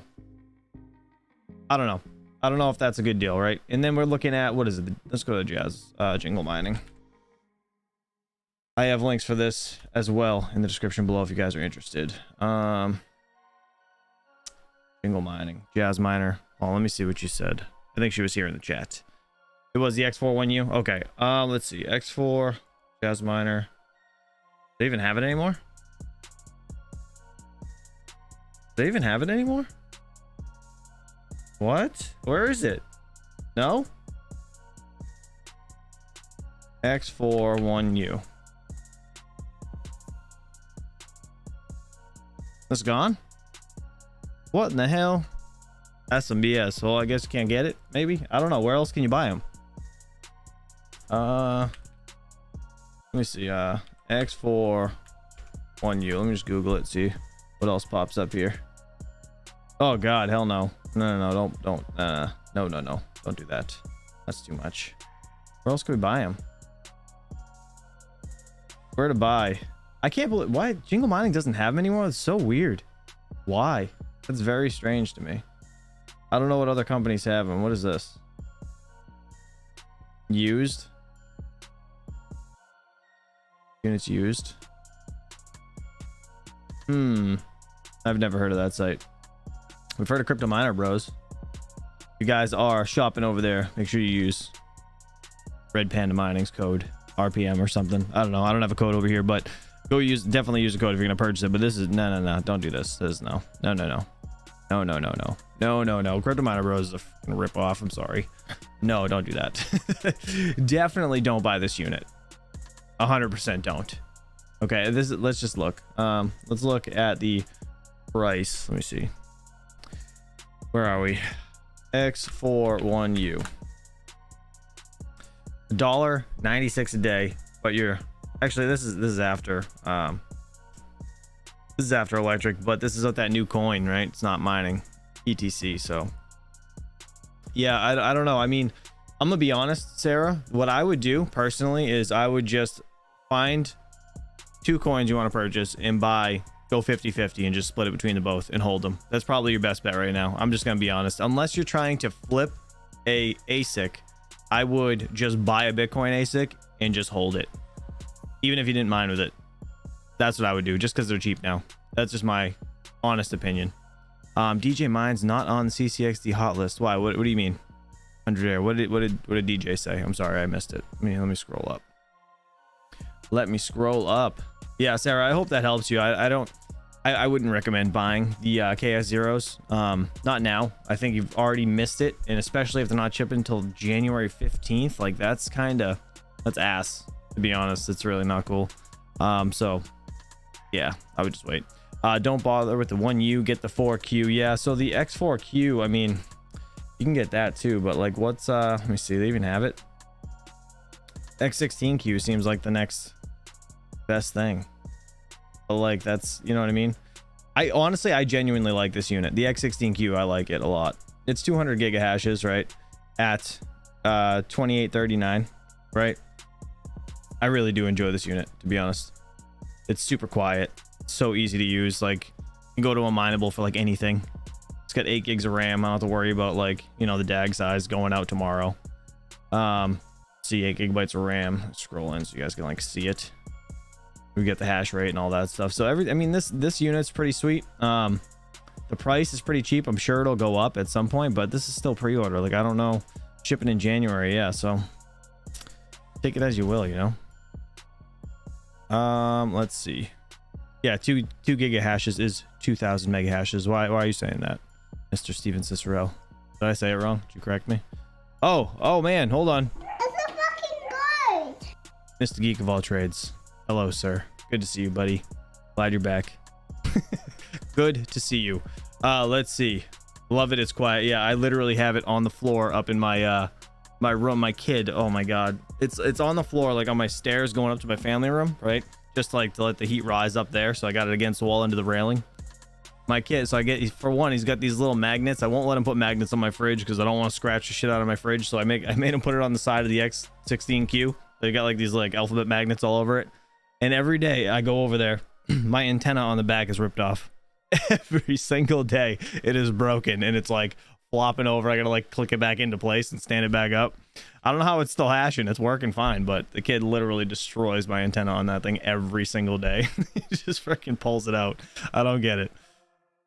if that's a good deal, right? And then we're looking at, what is it? Let's go to Jingle mining. I have links for this as well in the description below if you guys are interested. Jingle mining, Jazz miner. Oh, let me see what you said. I think she was here in the chat. It was the X41U. Okay. Let's see. X4 Jazz miner. Do they even have it anymore? Do they even have it anymore? What? Where is it? No? X41U. It's gone? What in the hell? That's some BS. Well, I guess you can't get it, maybe? I don't know. Where else can you buy them? Let me see. X41U. Let me just Google it, see what else pops up here. Oh God, hell no. No, don't do that. That's too much. Where else can we buy them? Where to buy? I can't believe why Jingle Mining doesn't have them anymore. It's so weird. Why? That's very strange to me. I don't know what other companies have them. What is this? Used? Units used? I've never heard of that site. We've heard of Crypto Miner Bros. If you guys are shopping over there, make sure you use Red Panda Mining's code, RPM or something. I don't know. I don't have a code over here, but go definitely use the code if you're gonna purchase it. But this is no. Don't do this. This is no. Crypto Miner Bros is a fucking rip off. I'm sorry. No, don't do that. Definitely don't buy this unit. 100% don't. Okay, let's just look. Let's look at the price. Let me see. Where are we? X41U. $1.96 a day, but you're actually this is after electric, but this is with that new coin, right? It's not mining ETC. So yeah, I don't know. I mean, I'm gonna be honest, Sarah, what I would do personally is I would just find 2 coins you want to purchase and go 50-50 and just split it between the both and hold them. That's probably your best bet right now. I'm just gonna be honest. Unless you're trying to flip a ASIC, I would just buy a Bitcoin ASIC and just hold it, even if you didn't mine with it. That's what I would do, just because they're cheap now. That's just my honest opinion. DJ Mine's not on the CCXD hot list. Why? What do you mean? 100 air. What did DJ say? I'm sorry, I missed it. Let me scroll up. Let me scroll up. Yeah, Sarah, I hope that helps you. I wouldn't recommend buying the KS0s. Not now. I think you've already missed it, and especially if they're not shipping until January 15th. Like, that's ass, to be honest. It's really not cool. So yeah, I would just wait. Don't bother with the 1U, get the 4Q. Yeah, so the X4Q, I mean, you can get that too, but like, what's let me see, they even have it. X16Q seems like the next best thing. But like, that's, you know what I mean? I genuinely like this unit. The X16Q, I like it a lot. It's 200 gigahashes, right? At 2839, right? I really do enjoy this unit, to be honest. It's super quiet, so easy to use. Like, you can go to unMineable for like anything. It's got 8 gigs of RAM. I don't have to worry about, like, you know, the DAG size going out tomorrow. See, 8 gigabytes of RAM. Scroll in so you guys can like see it. We get the hash rate and all that stuff. So I mean, this unit's pretty sweet. The price is pretty cheap. I'm sure it'll go up at some point, but this is still pre-order. Like, I don't know, shipping in January. Yeah, so take it as you will, you know. Let's see. Yeah, 2 gigahashes is 2,000 megahashes. Why are you saying that, Mr. Steven Cicero? Did I say it wrong? Did you correct me? Oh man, hold on. It's a fucking good. Mr. Geek of all trades. Hello, sir. Good to see you, buddy. Glad you're back. Good to see you. Let's see. Love it. It's quiet. Yeah, I literally have it on the floor up in my my room. My kid, oh my god, it's on the floor, like on my stairs going up to my family room, right? Just like to let the heat rise up there. So I got it against the wall under the railing. My kid, so for one, he's got these little magnets. I won't let him put magnets on my fridge because I don't want to scratch the shit out of my fridge. So I made him put it on the side of the X16Q. They got like these like alphabet magnets all over it. And every day I go over there, my antenna on the back is ripped off. Every single day it is broken and it's like flopping over. I gotta like click it back into place and stand it back up. I don't know how it's still hashing. It's working fine, but the kid literally destroys my antenna on that thing every single day. He just freaking pulls it out. I don't get it.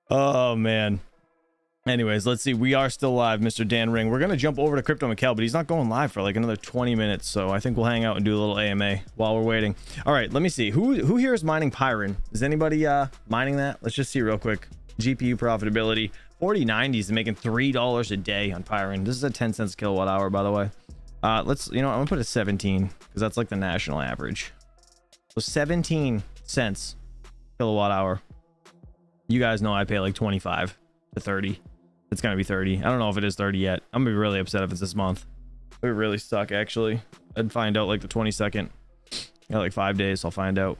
Oh man. Anyways, let's see. We are still live, Mr. Dan Ring. We're gonna jump over to Crypto Mikkel, but he's not going live for like another 20 minutes, so I think we'll hang out and do a little AMA while we're waiting. All right, let me see. Who here is mining Pyron? Is anybody mining that? Let's just see real quick. GPU profitability 4090s is making $3 a day on Pyron. This is a 10 cents kilowatt hour, by the way. Let's, you know, I'm gonna put a 17 because that's like the national average. So 17 cents kilowatt hour. You guys know I pay like 25 to 30. It's gonna be 30. I don't know if it is 30 yet. I'm gonna be really upset if it's this month. It would really suck, actually. I'd find out like the 22nd. Got like 5 days. I'll find out.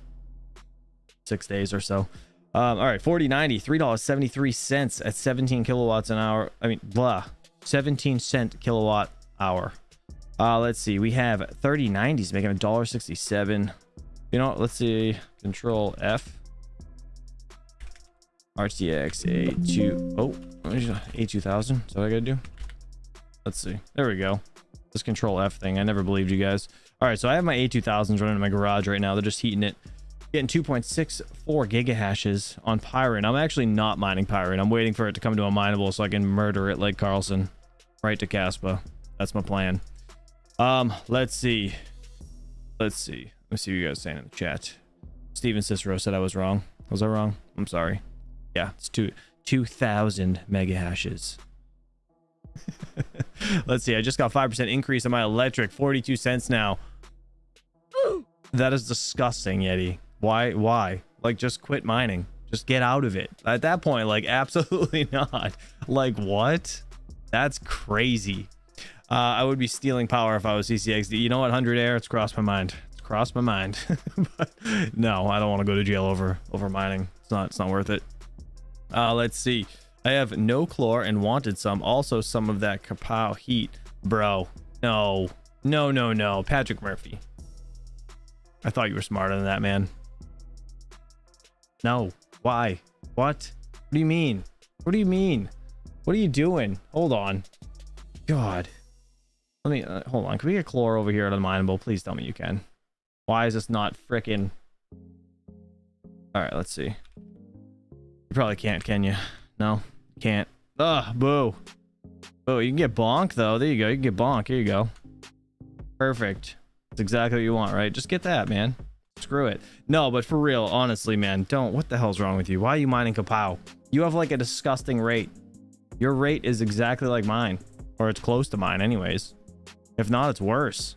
6 days or so. All right, 4090, $3.73 at 17 kilowatts an hour. I mean, 17 cent kilowatt hour. Let's see. We have 3090s making $1.67. You know what? Let's see. Control F. RTX A2. Oh, A2000. Is that what I gotta do? Let's see. There we go. This Control F thing. I never believed you guys. All right, so I have my A2000s running in my garage right now. They're just heating it. Getting 2.64 gigahashes on Pyron. I'm actually not mining Pyron. I'm waiting for it to come to unMineable so I can murder it like Carlson. Right to Kaspa. That's my plan. Let's see. Let me see what you guys are saying in the chat. Steven Cicero said I was wrong. Was I wrong? I'm sorry. Yeah, it's 2,000 mega hashes. Let's see. I just got 5% increase on my electric. 42 cents now. That is disgusting, Yeti. Why? Like, just quit mining. Just get out of it. At that point, like, absolutely not. Like, what? That's crazy. I would be stealing power if I was CCXD. You know what, 100 Air? It's crossed my mind. It's crossed my mind. But no, I don't want to go to jail over mining. It's not worth it. Let's see. I have no chlor and wanted some. Also some of that kapow heat. Bro, no. Patrick Murphy. I thought you were smarter than that, man. No. Why? What do you mean? What are you doing? Hold on. God. Let me hold on. Can we get chlor over here at unMineable? Please tell me you can. Why is this not frickin'? All right, let's see. You probably can't, can you? No, can't. Ugh, boo. Oh, you can get bonk though. There you go. You can get bonk. Here you go. Perfect. That's exactly what you want, right? Just get that, man. Screw it. No, but for real, honestly, man, don't. What the hell's wrong with you? Why are you mining kapow? You have like a disgusting rate. Your rate is exactly like mine, or it's close to mine anyways. If not, it's worse.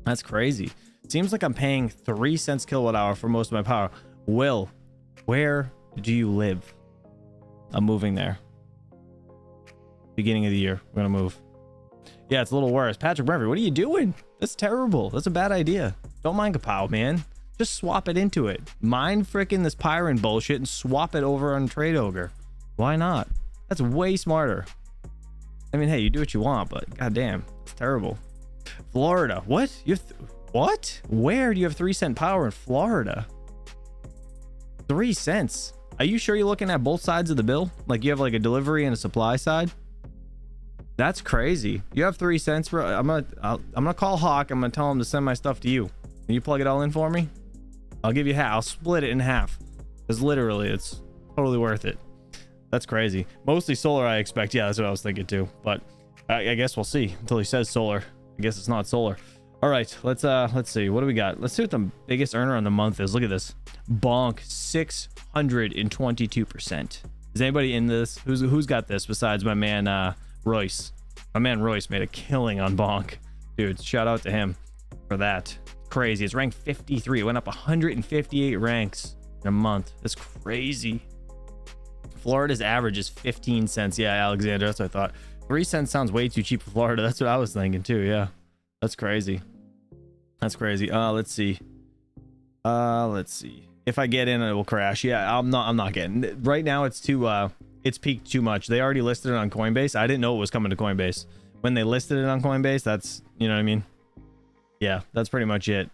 That's crazy. It seems like I'm paying 3 cents kilowatt hour for most of my power. Will, where do you live? I'm moving there. Beginning of the year, we're gonna move. Yeah, it's a little worse. Patrick Murphy, what are you doing? That's terrible. That's a bad idea. Don't mind kapow, man. Just swap it into it. Mine frickin' this Pyron bullshit and swap it over on Trade Ogre. Why not? That's way smarter. I mean, hey, you do what you want, but goddamn, it's terrible. Florida, what? You have what? Where do you have 3 cent power in Florida? 3 cents. Are you sure you're looking at both sides of the bill? Like you have like a delivery and a supply side? That's crazy. You have 3 cents for. I'm gonna call Hawk. I'm gonna tell him to send my stuff to you. Can you plug it all in for me? I'll give you half. I'll split it in half. Because literally, it's totally worth it. That's crazy. Mostly solar, I expect. Yeah, that's what I was thinking too. But I guess we'll see until he says solar. I guess it's not solar. All right, let's see. What do we got? Let's see what the biggest earner on the month is. Look at this. Bonk, 622%. Is anybody in this? Who's got this besides my man Royce? My man Royce made a killing on Bonk. Dude, shout out to him for that. Crazy. It's ranked 53. It went up 158 ranks in a month. That's crazy. Florida's average is 15 cents. Yeah, Alexander, that's what I thought. 3 cents sounds way too cheap for Florida. That's what I was thinking too. Yeah, that's crazy. That's crazy. Let's see. If I get in, it will crash. Yeah, I'm not getting. Right now, it's too. It's peaked too much. They already listed it on Coinbase. I didn't know it was coming to Coinbase. When they listed it on Coinbase, that's, you know what I mean. Yeah, that's pretty much it.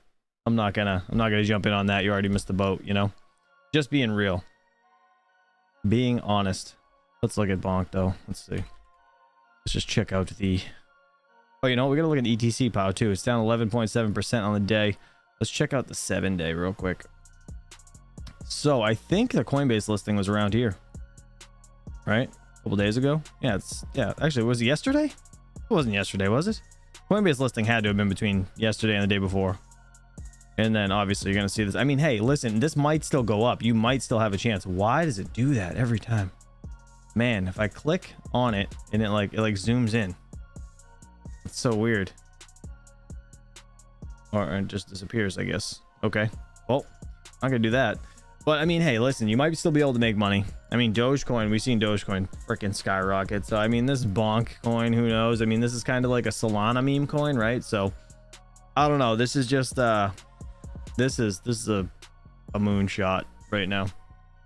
I'm not gonna jump in on that. You already missed the boat, you know. Just being real. Being honest. Let's look at Bonk though. Let's see. Let's just check out the. Oh, you know what? We gotta look at ETC power too. It's down 11.7% on the day. Let's check out the 7-day real quick. So I think the Coinbase listing was around here, right? A couple days ago. Yeah, actually, was it yesterday? It wasn't yesterday, was it? Coinbase listing had to have been between yesterday and the day before. And then obviously you're gonna see this. I mean, hey, listen, this might still go up. You might still have a chance. Why does it do that every time? Man, if I click on it and it like zooms in. It's so weird. Or it just disappears, I guess. Okay. Well, I'm not gonna do that. But I mean, hey, listen, you might still be able to make money. I mean, Dogecoin, we've seen Dogecoin freaking skyrocket. So I mean, this Bonk coin, who knows? I mean, this is kind of like a Solana meme coin, right? So I don't know. This is just this is a moonshot right now.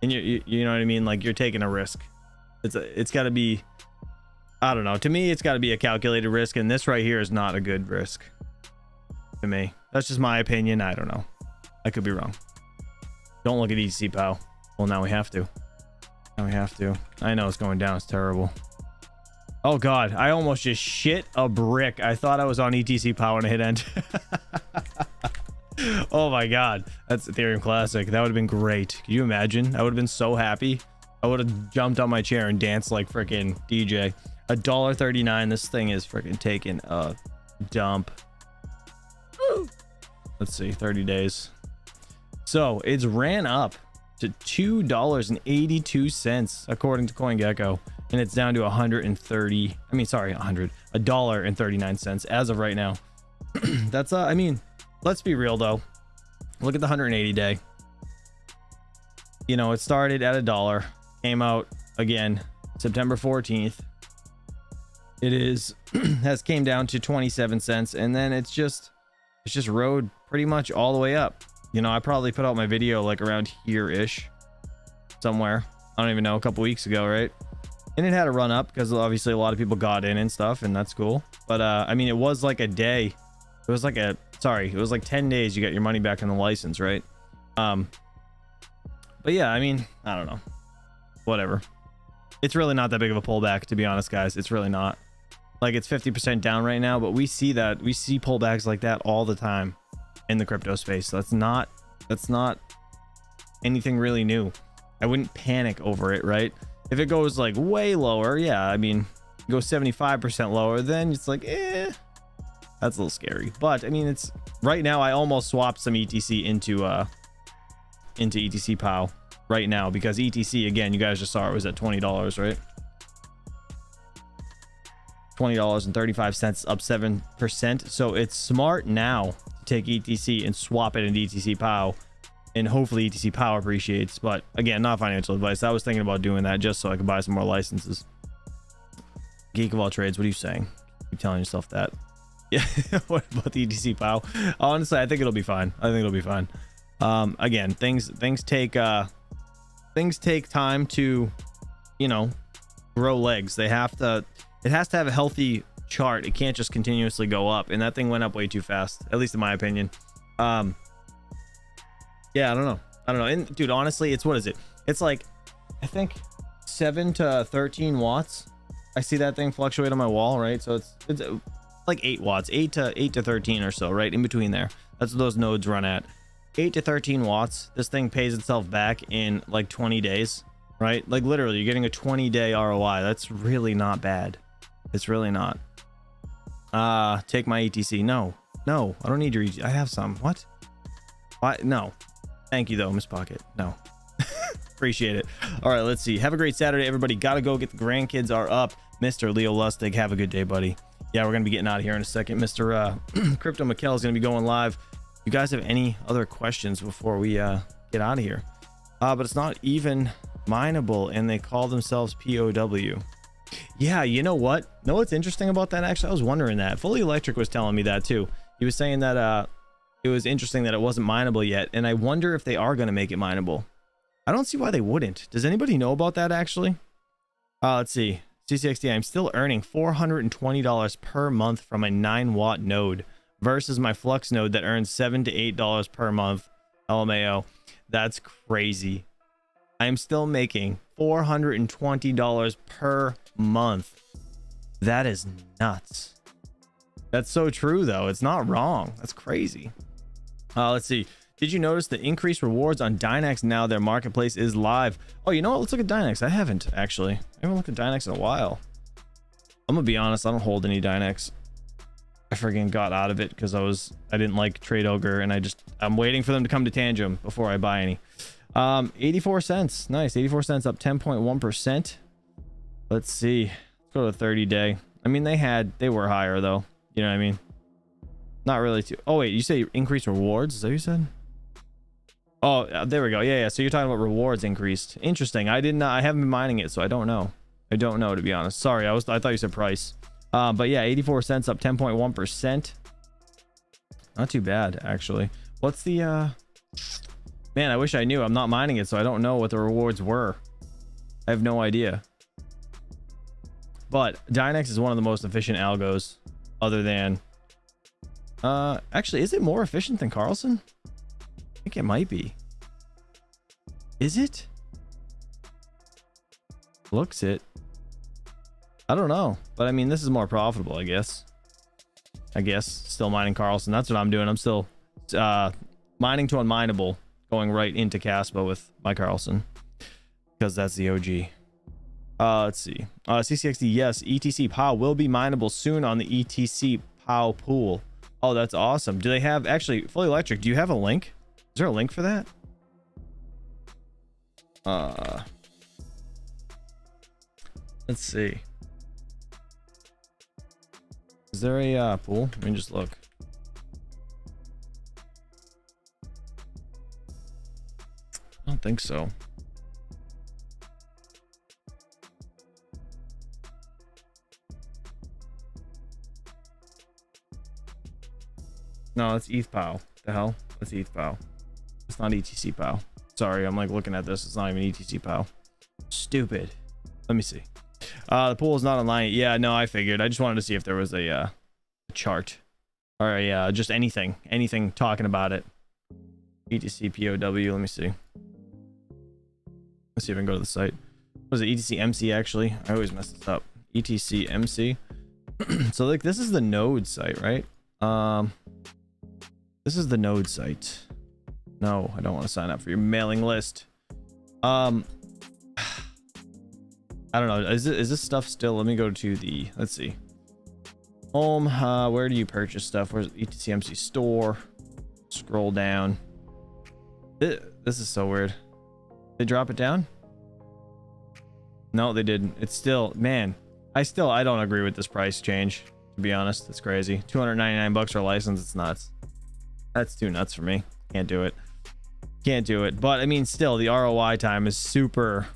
And you know what I mean? Like, you're taking a risk. It's got to be, I don't know. To me, it's got to be a calculated risk, and this right here is not a good risk to me. That's just my opinion. I don't know. I could be wrong. Don't look at ETC POW. Well, now we have to. Now we have to. I know it's going down. It's terrible. Oh god, I almost just shit a brick. I thought I was on ETC POW and I hit enter. Oh my god, that's Ethereum Classic. That would have been great. Can you imagine? I would have been so happy. I would have jumped on my chair and danced like freaking DJ. $1.39. This thing is freaking taking a dump. Let's see, 30 days. So it's ran up to $2.82 according to CoinGecko, and it's down to $1.39 as of right now. That's I mean, let's be real though. Look at the 180 day. You know, it started at $1, came out again September 14th. It is has came down to 27 cents, and then it's just rode pretty much all the way up. You know, I probably put out my video like around here-ish somewhere. I don't even know, a couple weeks ago, right? And it had a run up because obviously a lot of people got in and stuff, and that's cool. But I mean, it was like a day. It was like it was like 10 days you get your money back on the license, right? But yeah, I mean, I don't know. Whatever. It's really not that big of a pullback, to be honest, guys. It's really not. Like, it's 50% down right now, but we see pullbacks like that all the time in the crypto space. So that's not anything really new. I wouldn't panic over it, right? If it goes like way lower, yeah, I mean, go 75% lower, then it's like, that's a little scary. But I mean, it's right now. I almost swapped some ETC into ETC POW right now, because ETC, again, you guys just saw it was at $20, right? $20.35, up 7%. So it's smart now to take ETC and swap it into ETC POW, and hopefully ETC POW appreciates. But again, not financial advice. I was thinking about doing that just so I could buy some more licenses. Geek of all trades, what are you saying? Keep telling yourself that. Yeah. What about the ETC POW? Honestly, I think it'll be fine. Again, things take time to, you know, grow legs. It has to have a healthy chart. It can't just continuously go up, and that thing went up way too fast, at least in my opinion. Yeah, I don't know. And dude, honestly, what is it? It's like, I think 7 to 13 watts. I see that thing fluctuate on my wall, right? So it's like 8 watts, 8 to 13 or so, right in between there. That's what those nodes run at. 8 to 13 watts. This thing pays itself back in like 20 days, right? Like literally, you're getting a 20-day ROI. That's really not bad. It's really not. Take my ETC. No, I don't need your ETC. I have some. What? Why? No. Thank you though, Miss Pocket. No. Appreciate it. All right, let's see. Have a great Saturday, everybody. Gotta go get the grandkids are up. Mr. Leo Lustig, have a good day, buddy. Yeah, we're gonna be getting out of here in a second. Mr. Crypto Mikkel is gonna be going live. You guys have any other questions before we get out of here? But it's not even mineable, and they call themselves POW. Yeah, you know what? Know what's interesting about that? Actually, I was wondering that. Fully Electric was telling me that too. He was saying that it was interesting that it wasn't mineable yet, and I wonder if they are going to make it mineable. I don't see why they wouldn't. Does anybody know about that actually? Let's see. CCXD, I'm still earning $420 per month from a 9-watt node versus my Flux node that earns $7 to $8 per month. LMAO. That's crazy. I am still making $420 per month. That is nuts. That's so true though. It's not wrong. That's crazy. Let's see. Did you notice the increased rewards on Dynex now their marketplace is live? Oh, you know what? Let's look at Dynex. I haven't actually. I haven't looked at Dynex in a while. I'm gonna be honest. I don't hold any Dynex. I freaking got out of it because I didn't like Trade Ogre, and I'm waiting for them to come to Tangem before I buy any. 84 cents. Nice. 84 cents, up 10.1%. Let's see. Let's go to 30 day. I mean, they were higher though. You know what I mean? Not really too. Oh wait, you say increased rewards? Is that what you said? Oh, there we go. Yeah. So you're talking about rewards increased. Interesting. I haven't been mining it, so I don't know. To be honest. Sorry, I thought you said price. But yeah, 84 cents, up 10.1%. Not too bad, actually. What's the man, I wish I knew. I'm not mining it, so I don't know what the rewards were. I have no idea. But Dynex is one of the most efficient algos, other than actually, is it more efficient than Carlson? think it might be. Is it? Looks it. I don't know, but I mean, this is more profitable, I guess. Still mining Carlson. That's what I'm doing. I'm still mining to unMineable, going right into Kaspa with my Carlson, because that's the OG. Let's see. CCXD, yes, ETC POW will be mineable soon on the ETC POW pool. Oh, that's awesome. Do they have, actually, Fully Electric, do you have a link? Is there a link for that? Let's see. Is there a pool? Let me just look. I don't think so. No, that's ETH POW. The hell? That's ETH POW. It's not ETC POW. Sorry, I'm like looking at this. It's not even ETC POW. Stupid. Let me see. The pool is not online. Yeah, no, I figured. I just wanted to see if there was a chart or just anything talking about it. ETC POW. Let me see. Let's see if I can go to the site. What is it? ETC MC actually? I always mess this up. ETC MC. So like this is the node site, right? This is the node site. No, I don't want to sign up for your mailing list. I don't know. Is this stuff still? Let me go to the, let's see. Home. Where do you purchase stuff? Where's ETCMC store? Scroll down. This is so weird. They drop it down? No, they didn't. It's still, man. I don't agree with this price change. To be honest, it's crazy. 299 bucks for a license. It's nuts. That's too nuts for me. Can't do it. Can't do it. But I mean, still, the ROI time is super.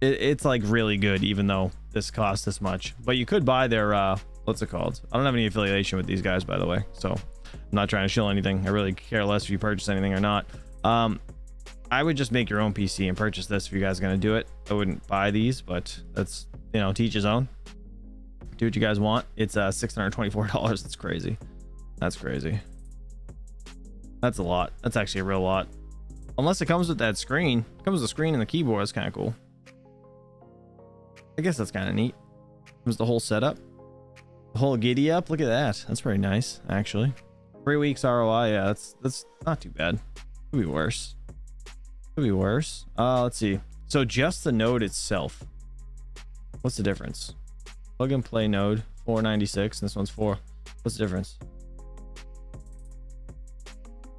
It's like really good, even though this costs this much. But you could buy their what's it called? I don't have any affiliation with these guys, by the way, so I'm not trying to shill anything. I really care less if you purchase anything or not. I would just make your own PC and purchase this if you guys are gonna do it. I wouldn't buy these, but that's, you know, to each his own. Do what you guys want. It's $624. That's crazy. That's crazy. That's a lot. That's actually a real lot. Unless it comes with that screen. It comes with the screen and the keyboard. That's kind of cool. I guess that's kind of neat. Comes the whole setup. The whole giddy up. Look at that. That's pretty nice, actually. 3 weeks ROI. Yeah, that's not too bad. Could be worse. Could be worse. Let's see. So just the node itself. What's the difference? Plug and play node, 496. And this one's 4. What's the difference?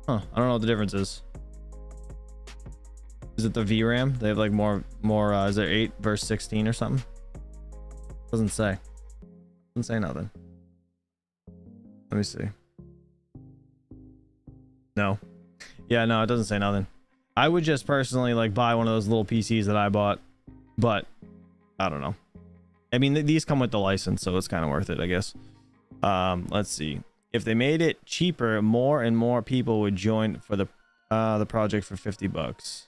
Huh, I don't know what the difference is. Is it the VRAM? They have like more is there 8 versus 16 or something? Doesn't say. Doesn't say nothing. Let me see. No. Yeah, no, it doesn't say nothing. I would just personally like buy one of those little PCs that I bought, but I don't know. I mean, these come with the license, so it's kind of worth it, I guess. Let's see. If they made it cheaper, more and more people would join for the project for 50 bucks.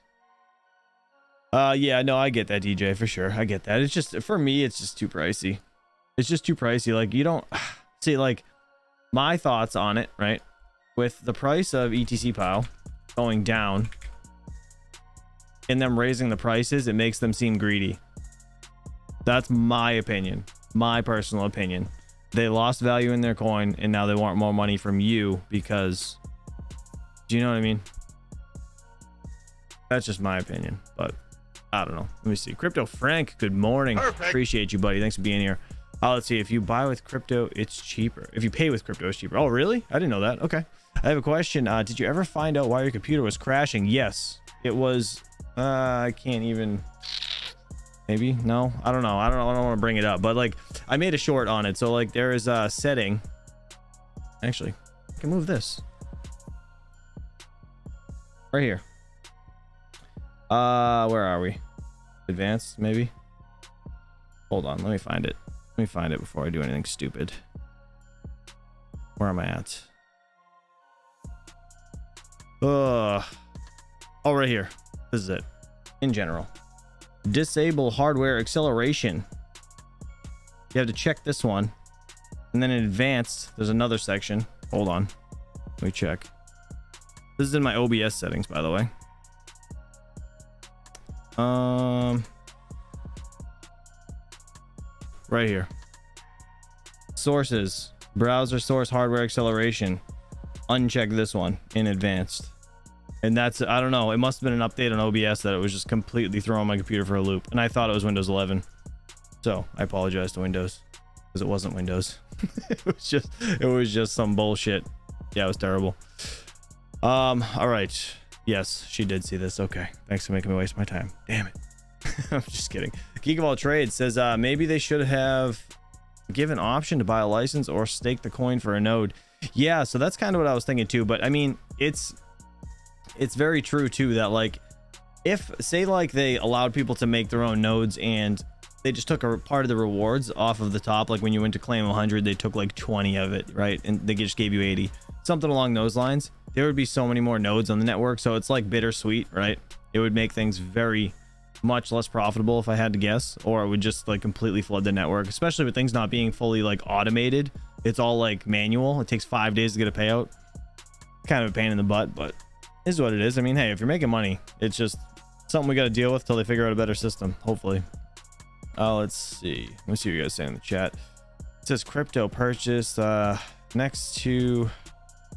Yeah, no, I get that, DJ, for sure. I get that. It's just, for me, it's just too pricey. It's just too pricey. Like, you don't see, like, my thoughts on it, right? With the price of ETC POW going down and them raising the prices, it makes them seem greedy. That's my opinion, my personal opinion. They lost value in their coin and now they want more money from you because, do you know what I mean? That's just my opinion, but I don't know. Let me see. Crypto Frank, good morning. Perfect. Appreciate you, buddy. Thanks for being here. Let's see. If you buy with crypto, it's cheaper. If you pay with crypto, it's cheaper. Oh, really? I didn't know that. Okay. I have a question. Did you ever find out why your computer was crashing? Yes. It was, I can't even, maybe? No, I don't know. I don't want to bring it up, but like I made a short on it. So like there is a setting. Actually, I can move this right here. Where are we? Advanced, maybe? Hold on, let me find it. Let me find it before I do anything stupid. Where am I at? Oh, right here. This is it. In general. Disable hardware acceleration. You have to check this one. And then in advanced, there's another section. Hold on. Let me check. This is in my OBS settings, by the way. Right here. Sources. Browser source hardware acceleration. Uncheck this one in advanced. And that's, I don't know, it must have been an update on OBS that it was just completely throwing my computer for a loop. And I thought it was Windows 11. So I apologize to Windows, because it wasn't Windows. it was just some bullshit. Yeah, it was terrible. All right. Yes, she did see this. Okay. Thanks for making me waste my time. Damn it. I'm just kidding. Geek of all trades says maybe they should have given option to buy a license or stake the coin for a node. Yeah, so that's kind of what I was thinking too. But I mean, it's very true too that, like, if say like they allowed people to make their own nodes and they just took a part of the rewards off of the top, like when you went to claim 100, they took like 20 of it, right? And they just gave you 80, something along those lines. There would be so many more nodes on the network. So it's like bittersweet, right? It would make things very much less profitable if I had to guess, or it would just like completely flood the network, especially with things not being fully like automated. It's all like manual. It takes 5 days to get a payout. Kind of a pain in the butt, but this is what it is. I mean, hey, if you're making money, it's just something we got to deal with till they figure out a better system, hopefully. Let's see. Let me see what you guys say in the chat. It says crypto purchase next to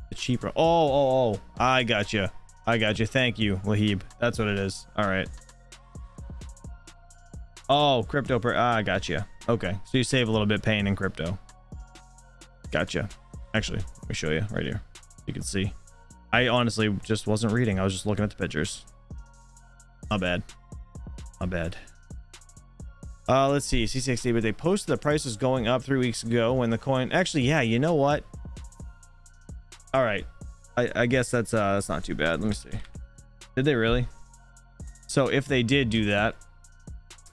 the cheaper. Oh, I got you. Thank you, Lahib. That's what it is. All right. Oh, crypto I got you. Okay, so you save a little bit paying in crypto. Gotcha. Actually, let me show you right here. You can see. I honestly just wasn't reading. I was just looking at the pictures. Not bad. Let's see. C60, but they posted the price was going up 3 weeks ago when the coin. Actually, yeah. You know what? All right. I guess that's not too bad. Let me see. Did they really? So if they did do that,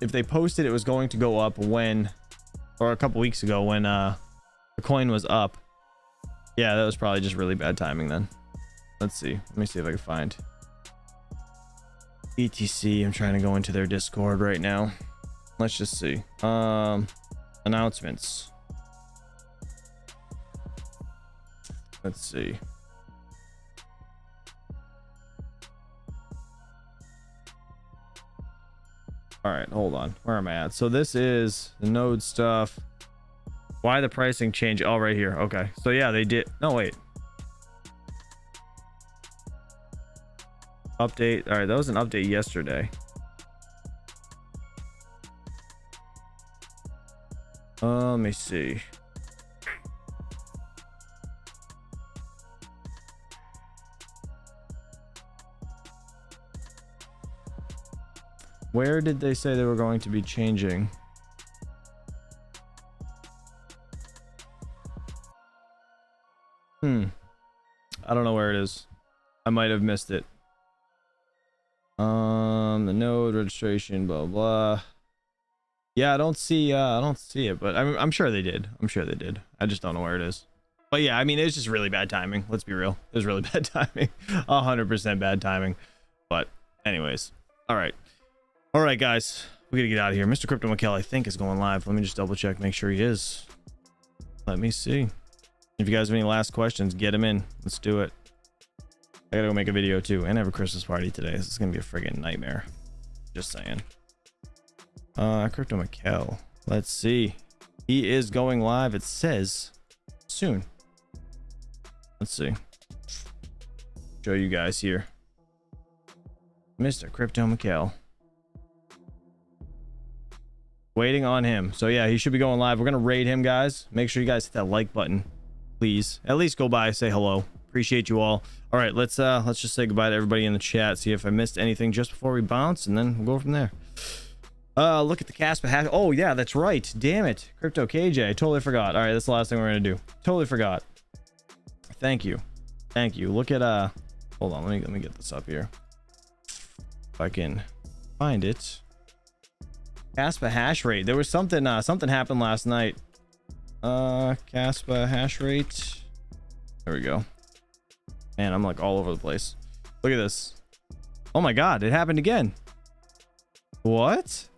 if they posted it was going to go up when, or a couple weeks ago when the coin was up, yeah, that was probably just really bad timing then. Let's see. Let me see if I can find ETC. I'm trying to go into their Discord right now. Let's just see. Announcements. Let's see. All right, hold on. Where am I at? So this is the node stuff. Why the pricing change? Oh, right here. Okay. So yeah, they did. No, wait. Update. All right, that was an update yesterday. Let me see. Where did they say they were going to be changing? I don't know where it is. I might have missed it. The node registration, blah blah. Yeah, I don't see it, but I'm sure they did. I just don't know where it is. But yeah, I mean, it's just really bad timing. Let's be real. It was really bad timing. 100% bad timing. But anyways, all right, guys, we gotta get out of here. Mr. Crypto Mikkel, I think, is going live. Let me just double check, make sure he is. Let me see. If you guys have any last questions, get them in. Let's do it. I gotta go make a video too, and have a Christmas party today. This is gonna be a friggin' nightmare. Just saying. Crypto Mikkel. Let's see. He is going live. It says soon. Let's see. Show you guys here. Mr. Crypto Mikkel. Waiting on him. So yeah, he should be going live. We're gonna raid him, guys. Make sure you guys hit that like button, please. At least go by, say hello. Appreciate you all. All right, let's just say goodbye to everybody in the chat. See if I missed anything just before we bounce, and then we'll go from there. Look at the Kaspa hash. Oh yeah, that's right. Damn it, Crypto KJ. I totally forgot. All right, that's the last thing we're gonna do. Totally forgot. Thank you. Look at hold on. Let me get this up here. If I can find it. Kaspa hash rate. There was something happened last night. Kaspa hash rate. There we go. Man, I'm like all over the place. Look at this. Oh my god, it happened again. What?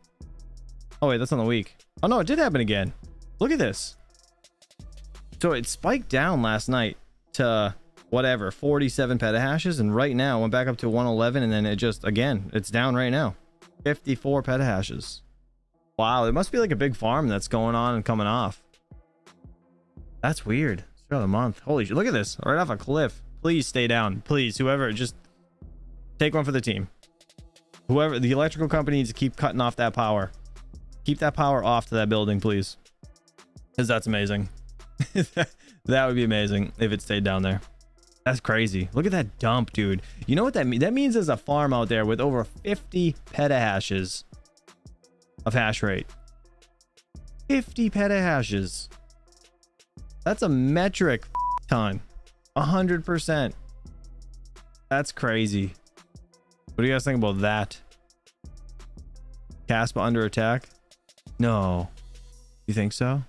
Oh wait, that's on the week. Oh no, it did happen again. Look at this. So it spiked down last night to whatever, 47 petahashes, and right now went back up to 111, and then it just, again, it's down right now. 54 petahashes. Wow, it must be like a big farm that's going on and coming off. That's weird. It's throughout the month. Holy shit, look at this. Right off a cliff. Please stay down. Please, whoever, just take one for the team. Whoever, the electrical company needs to keep cutting off that power. Keep that power off to that building, please. Because that's amazing. That would be amazing if it stayed down there. That's crazy. Look at that dump, dude. You know what that means? That means there's a farm out there with over 50 petahashes of hash rate. 50 petahashes. That's a metric ton. 100%. That's crazy. What do you guys think about that? Kaspa under attack? No. You think so?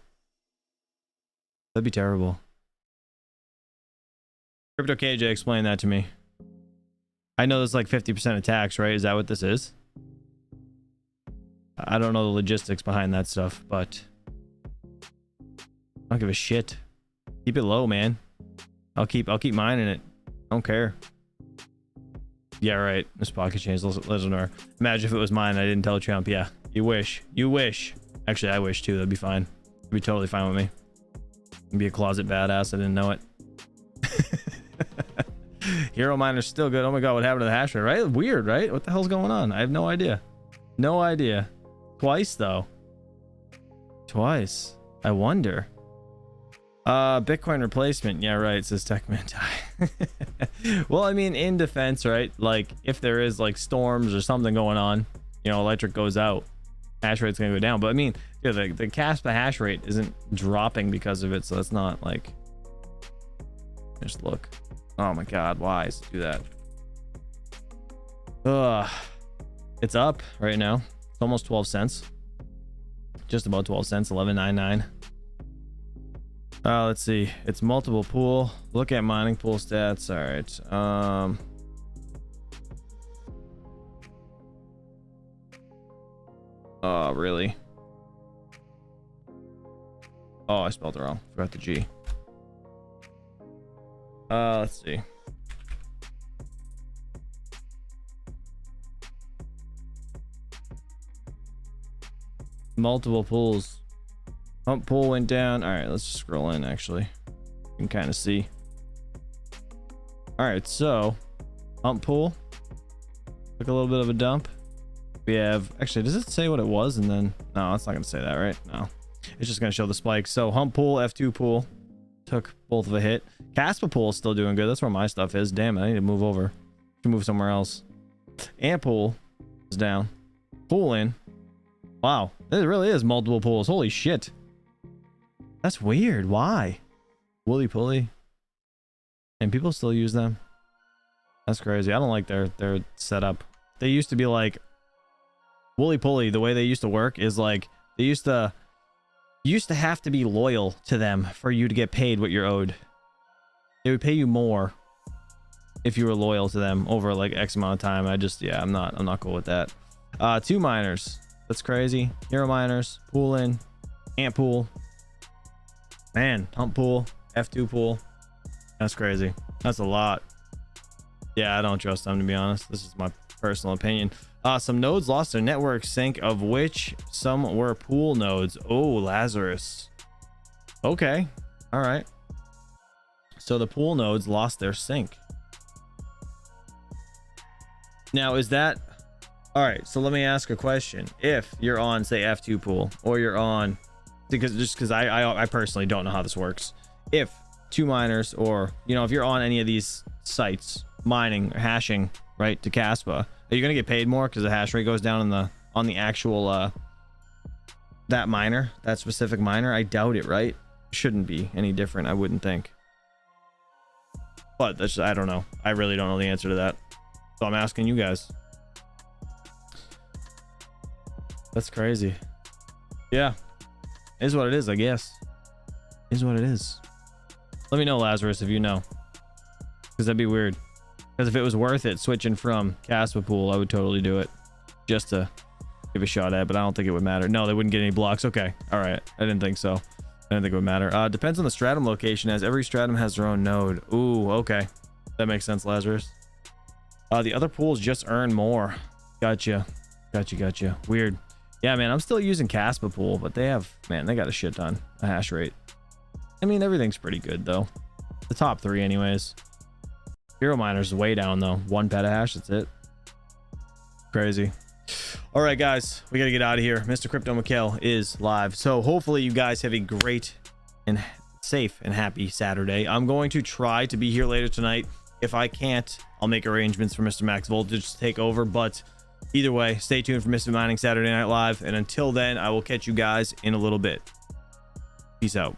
That'd be terrible. Crypto KJ explained that to me. I know there's like 50% attacks, right? Is that what this is? I don't know the logistics behind that stuff, but I don't give a shit. Keep it low, man. I'll keep mining it. I don't care. Yeah, right. This pocket change legendary. Imagine if it was mine. I didn't tell Trump. Yeah, you wish. You wish. Actually, I wish too. That'd be fine. It'd be totally fine with me. I'd be a closet badass. I didn't know it. Hero miner's still good. Oh my god, what happened to the hash rate? Right? Weird, right? What the hell's going on? I have no idea. No idea. Twice though. Twice. I wonder. Bitcoin replacement. Yeah, right. It says TechMantai. Well, I mean, in defense, right? Like, if there is like storms or something going on, you know, electric goes out, hash rate's gonna go down. But I mean, yeah, the Kaspa hash rate isn't dropping because of it, so that's not like. Just look. Oh my god, why does it do that? Ugh. It's up right now. It's almost 12 cents. Just about 12 cents, 11.99. Let's see. It's multiple pool. Look at mining pool stats. All right. Oh, really? Oh, I spelled it wrong. Forgot the G. Let's see. Multiple pools. Pump pool went down. All right, let's scroll in. Actually, you can kind of see. All right, so pump pool took a little bit of a dump. We have, actually, does it say what it was? And then no, it's not gonna say that, right? No, it's just gonna show the spike. So hump pool, F2 pool took both of a hit. Kaspa pool is still doing good. That's where my stuff is. Damn it, I need to move over. To move somewhere else. Ant pool is down. Pool in. Wow, there really is multiple pools. Holy shit. That's weird. Why? Woolly pulley. And people still use them. That's crazy. I don't like their setup. They used to be like Woolly pulley. The way they used to work is like they used to have to be loyal to them for you to get paid what you're owed. They would pay you more if you were loyal to them over like X amount of time. I'm not cool with that. 2 miners. That's crazy. Hero miners. Pool in. Ant pool. Man, hump pool. F2 pool. That's crazy. That's a lot. Yeah, I don't trust them, to be honest. This is my personal opinion. Some nodes lost their network sync, of which some were pool nodes. Oh, Lazarus. Okay. All right. So the pool nodes lost their sync. Now, is that... All right, so let me ask a question. If you're on, say, F2 pool, or you're on... Because I personally don't know how this works. If 2 miners, or, you know, if you're on any of these sites, mining or hashing, right, to Kaspa, are you going to get paid more because the hash rate goes down on the actual, that miner, that specific miner? I doubt it, right? Shouldn't be any different, I wouldn't think. But that's, I don't know. I really don't know the answer to that. So I'm asking you guys. That's crazy. Yeah. Is what it is, I guess. Is what it is. Let me know, Lazarus, if you know. Because that'd be weird. Because if it was worth it switching from Kaspa pool, I would totally do it. Just to give a shot at it, but I don't think it would matter. No, they wouldn't get any blocks. Okay. All right. I didn't think so. I don't think it would matter. Depends on the stratum location, as every stratum has their own node. Ooh, okay. That makes sense, Lazarus. The other pools just earn more. Gotcha. Gotcha. Weird. Yeah, man, I'm still using Kaspa pool, but they have, man, they got a shit ton of hash rate. I mean, everything's pretty good, though. The top 3 anyways. Hero Miner's is way down, though. 1 petahash, that's it. Crazy. All right, guys, we got to get out of here. Mr. Crypto Mikhail is live. So hopefully you guys have a great and safe and happy Saturday. I'm going to try to be here later tonight. If I can't, I'll make arrangements for Mr. Max Voltage to take over. But either way, stay tuned for Mr. Mining Saturday Night Live. And until then, I will catch you guys in a little bit. Peace out.